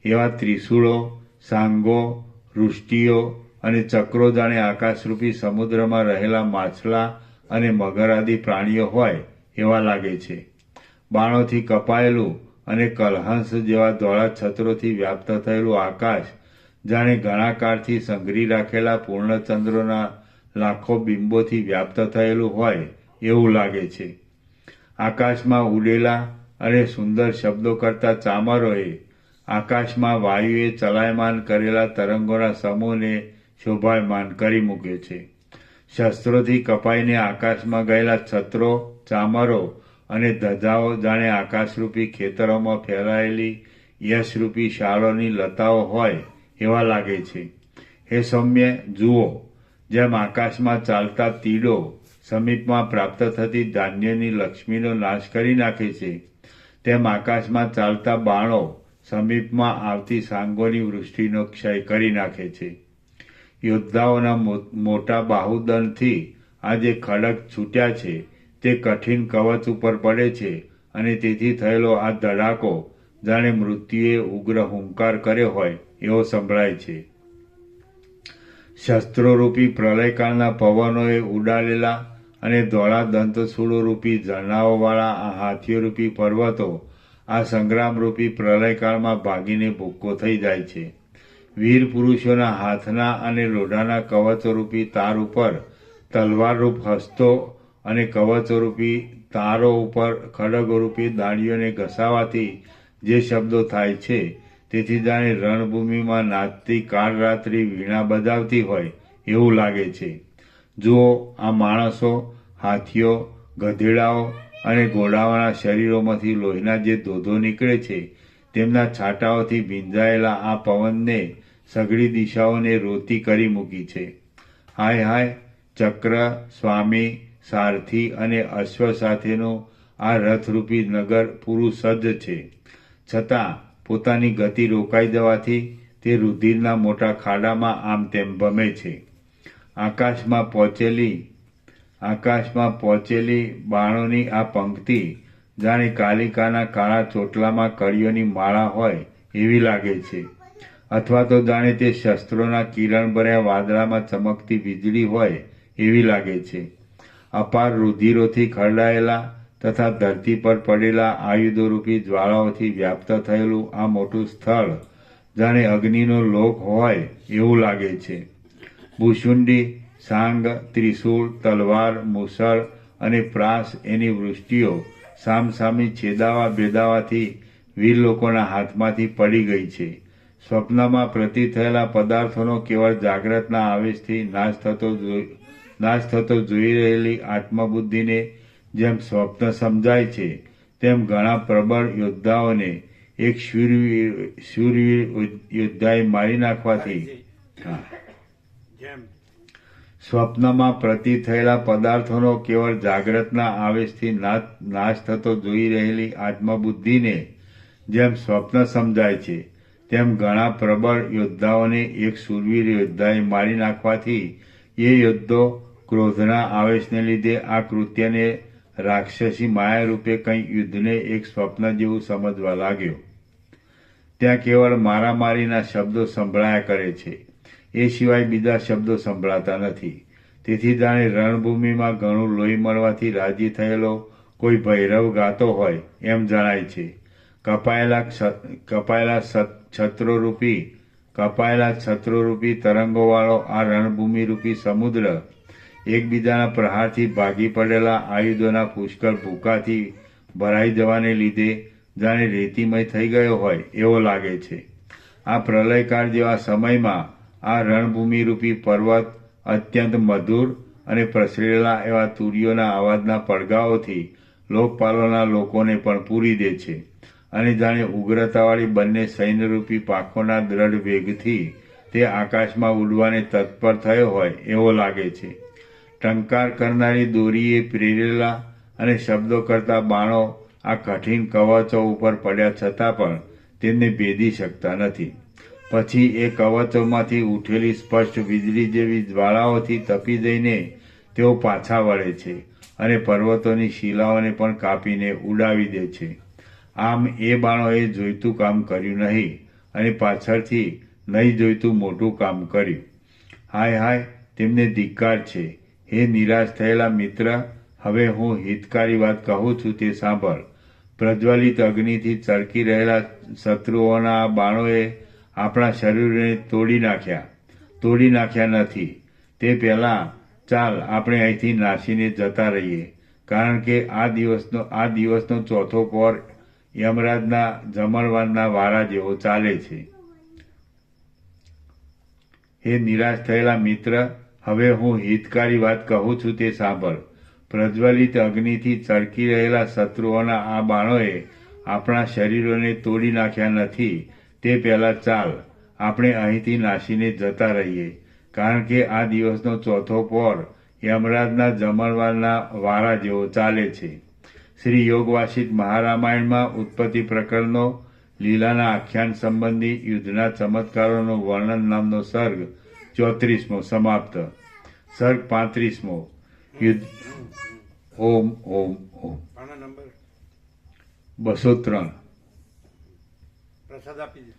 એવા ત્રિશૂળો, સાંગો, વૃષ્ટિઓ અને ચક્રો જાણે આકાશરૂપી સમુદ્રમાં રહેલા માછલા અને મગર આદિ પ્રાણીઓ હોય એવા લાગે છે. બાણોથી કપાયેલું અને કલહંસ જેવા ધોળા છત્રોથી વ્યાપ્ત થયેલું આકાશ જાણે ઘણા કાળથી સંઘરી રાખેલા પૂર્ણચંદ્રોના લાખો બિંબોથી વ્યાપ્ત થયેલું હોય એવું લાગે છે. આકાશમાં ઉડેલા અને સુંદર શબ્દો કરતા ચામરોએ આકાશમાં વાયુએ ચલાયમાન કરેલા તરંગોના સમૂહને શોભાયમાન કરી મૂક્યો છે. શસ્ત્રોથી કપાઈને આકાશમાં ગયેલા છત્રો, ચામરો અને ધજાઓ જાણે આકાશરૂપી ખેતરોમાં ફેલાયેલી યશરૂપી શાળોની લતાઓ હોય એવા લાગે છે. હે સૌમ્ય, જુઓ, જેમ આકાશમાં ચાલતા તીડો સમીપમાં પ્રાપ્ત થતી ધાન્યની લક્ષ્મીનો નાશ કરી નાખે છે, તેમ આકાશમાં ચાલતા બાણો સમીપમાં આવતી સાંગોની વૃષ્ટિનો ક્ષય કરી નાખે છે. યોદ્ધાઓના મોટા બાહુદંડથી આ જે ખડગ છૂટ્યા છે તે કઠિન કવચ ઉપર પડે છે અને તેથી થયેલો આ ધડાકો જાણે મૃત્યુએ ઉગ્ર હુંકાર કર્યો હોય એવો સંભળાય છે. શસ્ત્રોરૂપી પ્રલયકાળના પવનોએ ઉડાડેલા અને ધોળા દંતશૂળોરૂપી ઝરણાઓવાળા આ હાથીઓરૂપી પર્વતો આ સંગ્રામરૂપી પ્રલયકાળમાં ભાગીને ભૂક્કો થઈ જાય છે. વીર પુરુષોના હાથના અને લોઢાના કવચોરૂપી તાર ઉપર તલવારરૂપ હસ્તો અને કવચોરૂપી તારો ઉપર ખડગોરૂપી દાંડીઓને ઘસાવાથી જે શબ્દો થાય છે, તેથી જાણે રણભૂમિમાં નાચતી કાળરાત્રિ વીણા બજાવતી હોય એવું લાગે છે. જુઓ, આ માણસો, હાથીઓ, ગધેડાઓ અને ઘોડાઓના શરીરોમાંથી લોહીના જે ધોધો નીકળે છે, તેમના છાંટાઓથી ભીંજાયેલા આ પવનને સઘળી દિશાઓને રોતી કરી મૂકી છે. હાય હાય, ચક્ર, સ્વામી, સારથી અને અશ્વ સાથેનું આ રથરૂપી નગર પૂરું સજ્જ છે, છતાં પોતાની ગતિ રોકાઈ જવાથી તે રુધિરના મોટા ખાડામાં આમ તેમ ભમે છે. આકાશમાં પહોંચેલી બાણોની આ પંક્તિ જાણે કાલિકાના કાળા ચોટલામાં કળીઓની માળા હોય એવી લાગે છે, અથવા તો જાણે તે શસ્ત્રોના કિરણ ભર્યા વાદળામાં ચમકતી વીજળી હોય એવી લાગે છે. અપાર રુધિરોથી ખરડાયેલા તથા ધરતી પર પડેલા આયુધોરૂપી જ્વાળાઓથી વ્યાપ્ત થયેલું આ મોટું સ્થળ જાણે અગ્નિનો લોક હોય એવું લાગે છે. ભૂસુંડી, સાંગ, ત્રિશૂળ, તલવાર, મુસળ અને પ્રાસ એની વૃષ્ટિઓ સામસામી છેદાવા ભેદાવાથી વીર લોકોના હાથમાંથી પડી ગઈ છે. સ્વપ્નમાં પ્રતીત થયેલા પદાર્થોનો કેવળ જાગ્રતના આવેશથી નાશ થતો જોઈ રહેલી આત્મબુદ્ધિને જેમ સ્વપ્ન સમજાય છે, તેમ ઘણા પ્રબળ યોદ્ધાઓને એક શૂરવીર યોદ્ધાએ મારી નાખવાથી સ્વપ્નમાં પ્રતીત થયેલા પદાર્થોનો કેવળ જાગ્રતના આવેશથી નાશ થતો જોઈ રહેલી આત્મબુદ્ધિને જેમ સ્વપ્ન સમજાય છે, તેમ ઘણા પ્રબળ યોદ્ધાઓને એક શૂરવીર યોદ્ધાએ મારી નાખવાથી એ યોદ્ધો ક્રોધના આવેશને લીધે આ કૃત્યને રાક્ષસી માયા રૂપે કંઈ યુદ્ધને એક સ્વપ્ન જેવું સમજવા લાગ્યો. ત્યાં કેવળ મારામારીના શબ્દો સંભળાયા કરે છે, એ સિવાય બીજા શબ્દો સંભળાતા નથી. તેથી જાણે રણભૂમિમાં ઘણું લોહી મળવાથી રાજી થયેલો કોઈ ભૈરવ ગાતો હોય એમ જણાય છે. કપાયેલા છત્રોરૂપી તરંગોવાળો આ રણભૂમિરૂપી સમુદ્ર એકબીજાના પ્રહારથી ભાગી પડેલા આયુધોના પુષ્કળ ભૂકાથી ભરાઈ જવાને લીધે જાણે રેતીમય થઈ ગયો હોય એવો લાગે છે. આ પ્રલયકાળ જેવા સમયમાં આ રણભૂમિરૂપી પર્વત અત્યંત મધુર અને પ્રસરેલા એવા તુરીઓના અવાજના પડઘાઓથી લોકપાલોના લોકોને પણ પૂરી દે છે અને જાણે ઉગ્રતાવાળી બંને સૈન્યરૂપી પાંખોના દ્રઢ વેગથી તે આકાશમાં ઉડવાને તત્પર થયો હોય એવો લાગે છે. ટંકાર કરનારી દોરીએ પ્રેરેલા અને શબ્દો કરતા બાણો આ કઠિન કવચો ઉપર પડ્યા છતાં પણ તેમને ભેદી શકતા નથી. પછી એ કવચોમાંથી ઉઠેલી સ્પષ્ટ વીજળી જેવી જ્વાળાઓથી તપી જઈને તેઓ પાછા વળે છે અને પર્વતોની શિલાઓને પણ કાપીને ઉડાવી દે છે. આમ એ બાણોએ જોઈતું કામ કર્યું નહીં અને પાછળથી નહીં જોઈતું મોટું કામ કર્યું. હાય હાય, તેમને ધિક્કાર છે. હે નિરાશ થયેલા મિત્ર, હવે હું હિતકારી વાત કહું છું તે સાંભળ. પ્રજ્વલિત અગ્નિથી ચળકી રહેલા શત્રુઓના આ બાણોએ આપણા શરીરને તોડી નાખ્યા નથી. તે પહેલાં ચાલ આપણે અહીંથી નાસીને જતા રહીએ, કારણ કે આ દિવસનો ચોથો પહોર યમરાજના જમણવારના વારા જેવો ચાલે છે. હે નિરાશ થયેલા મિત્ર, હવે હું હિતકારી વાત કહું છું તે સાંભળ. પ્રજ્વલિત અગ્નિથી ચળકી રહેલા શત્રુઓના આ બાણોએ આપણા શરીરોને તોડી નાખ્યા નથી. તે પહેલાં ચાલ આપણે અહીંથી નાસીને જતા રહીએ, કારણ કે આ દિવસનો ચોથો પહોર યમરાજના જમણવારના વારા જેવો ચાલે છે. શ્રી યોગવાસિત મહારામાયણમાં ઉત્પત્તિ પ્રકરણનો લીલાના આખ્યાન સંબંધી યુદ્ધના ચમત્કારોનું વર્ણન નામનો સર્ગ 34મો સમાપ્ત. સર્ગ 35મો. યુદ્ધ. ઓમ ઓમ ઓમ.
પાના નંબર
203.
પ્રસાદ આપી દે.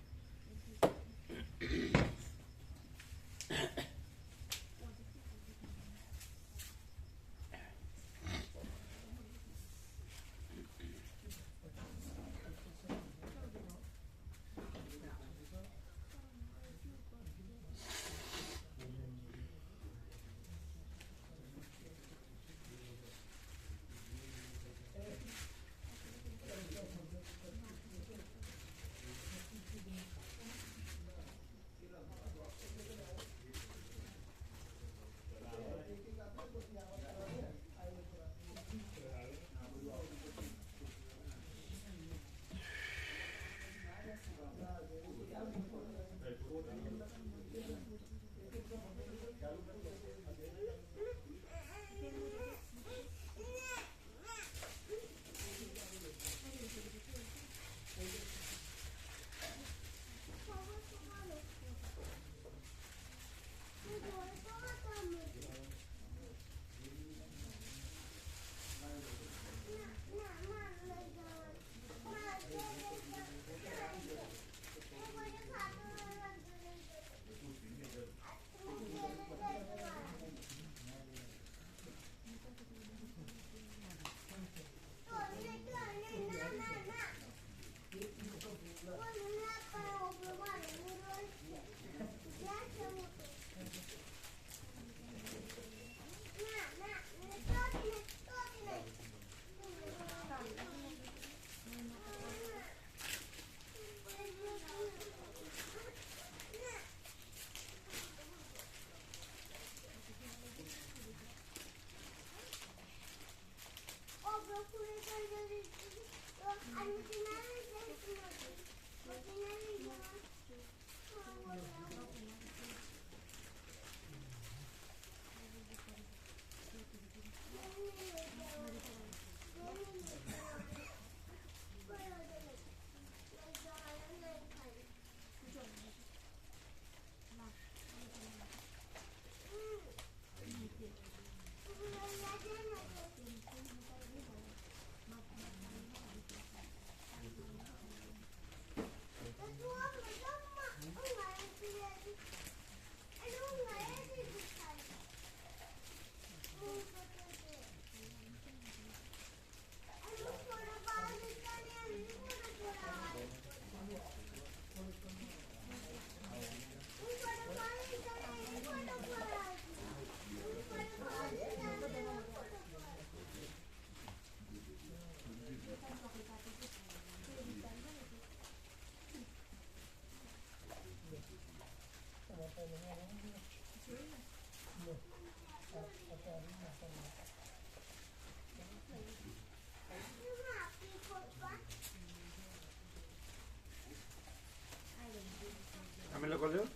અમે લોકો લ્યો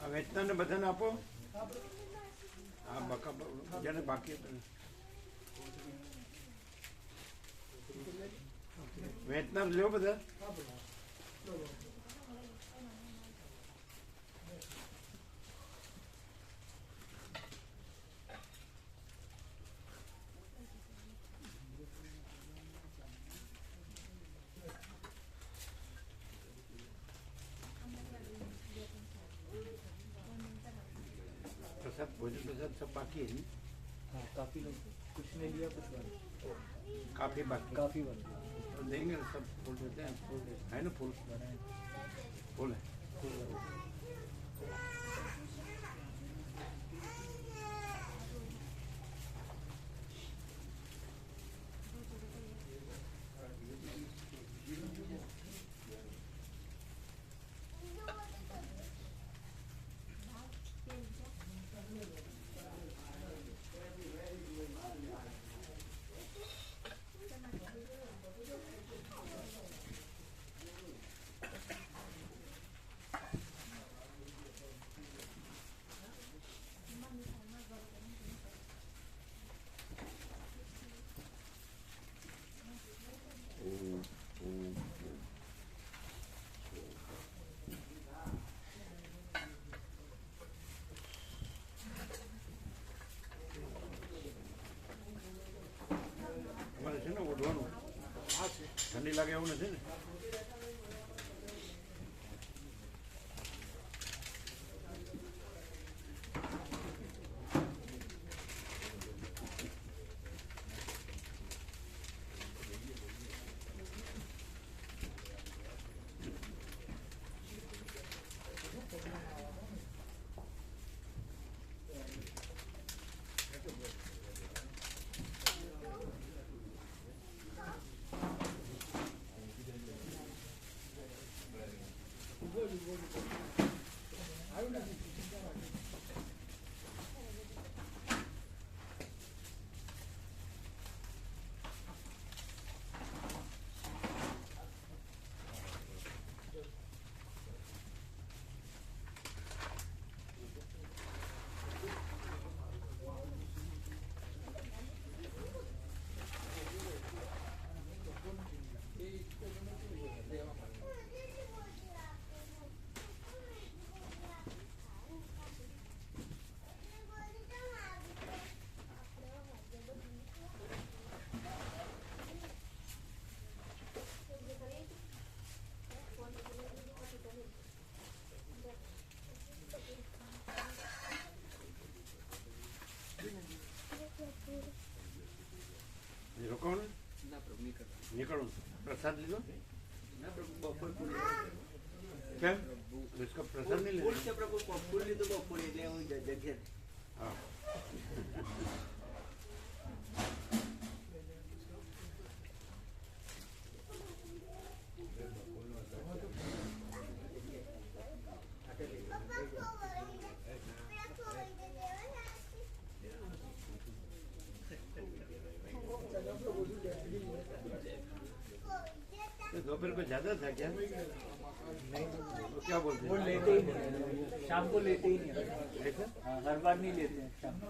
આ વેચનારને બધાને આપો. હા બકા જેને બાકી હતું વેચનાર લ્યો બધા. प्रसाद भोजन प्रसाद सब बाकी है नहीं?
हाँ काफ़ी लोग कुछ ने लिया कुछ बन
काफी बाकी
काफ़ी बन
तो देंगे ना, सब फूल देते हैं. है ना फूल
बनाए
फूल है. અમારે છે ને ઓઢવાનું ઠંડી લાગે એવું નથી ને? રોકાણ નીકળું. પ્રસાદ લીધો કેમ? इसका प्रसाद नहीं लेना. हाँ दोपहर को ज्यादा था क्या?
नहीं
तो क्या बोलते
वो
हैं?
लेते ही नहीं शाम को लेते ही नहीं
ऐसा?
हाँ हर बार नहीं लेते हैं शाम को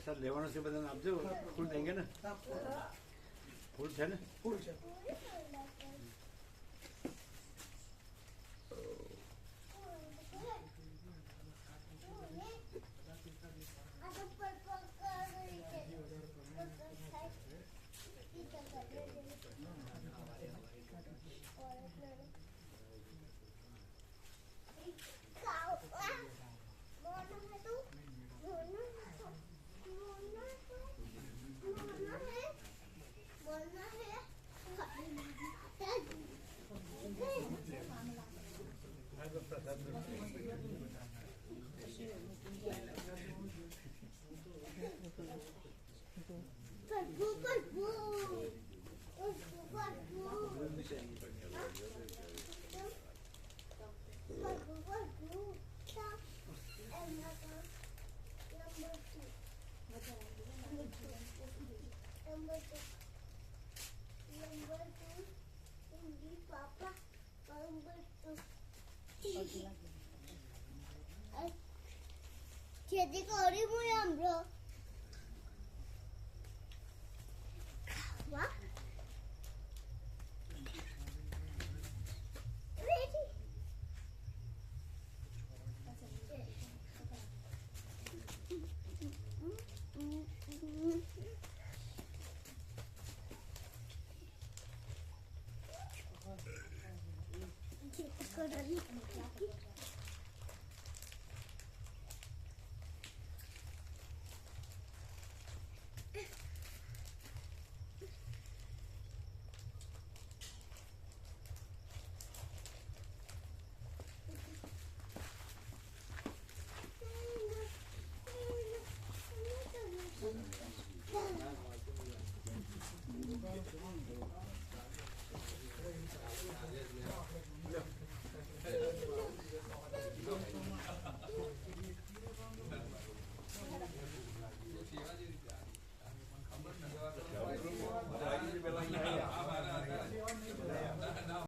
પ્રસાદ લેવાનો છે બધાને આપજો ફૂલ દેંગે ને ફૂલ છે ને
ફૂલ છે
खेती करी मुझे हमरो वाह रेडी खेती करी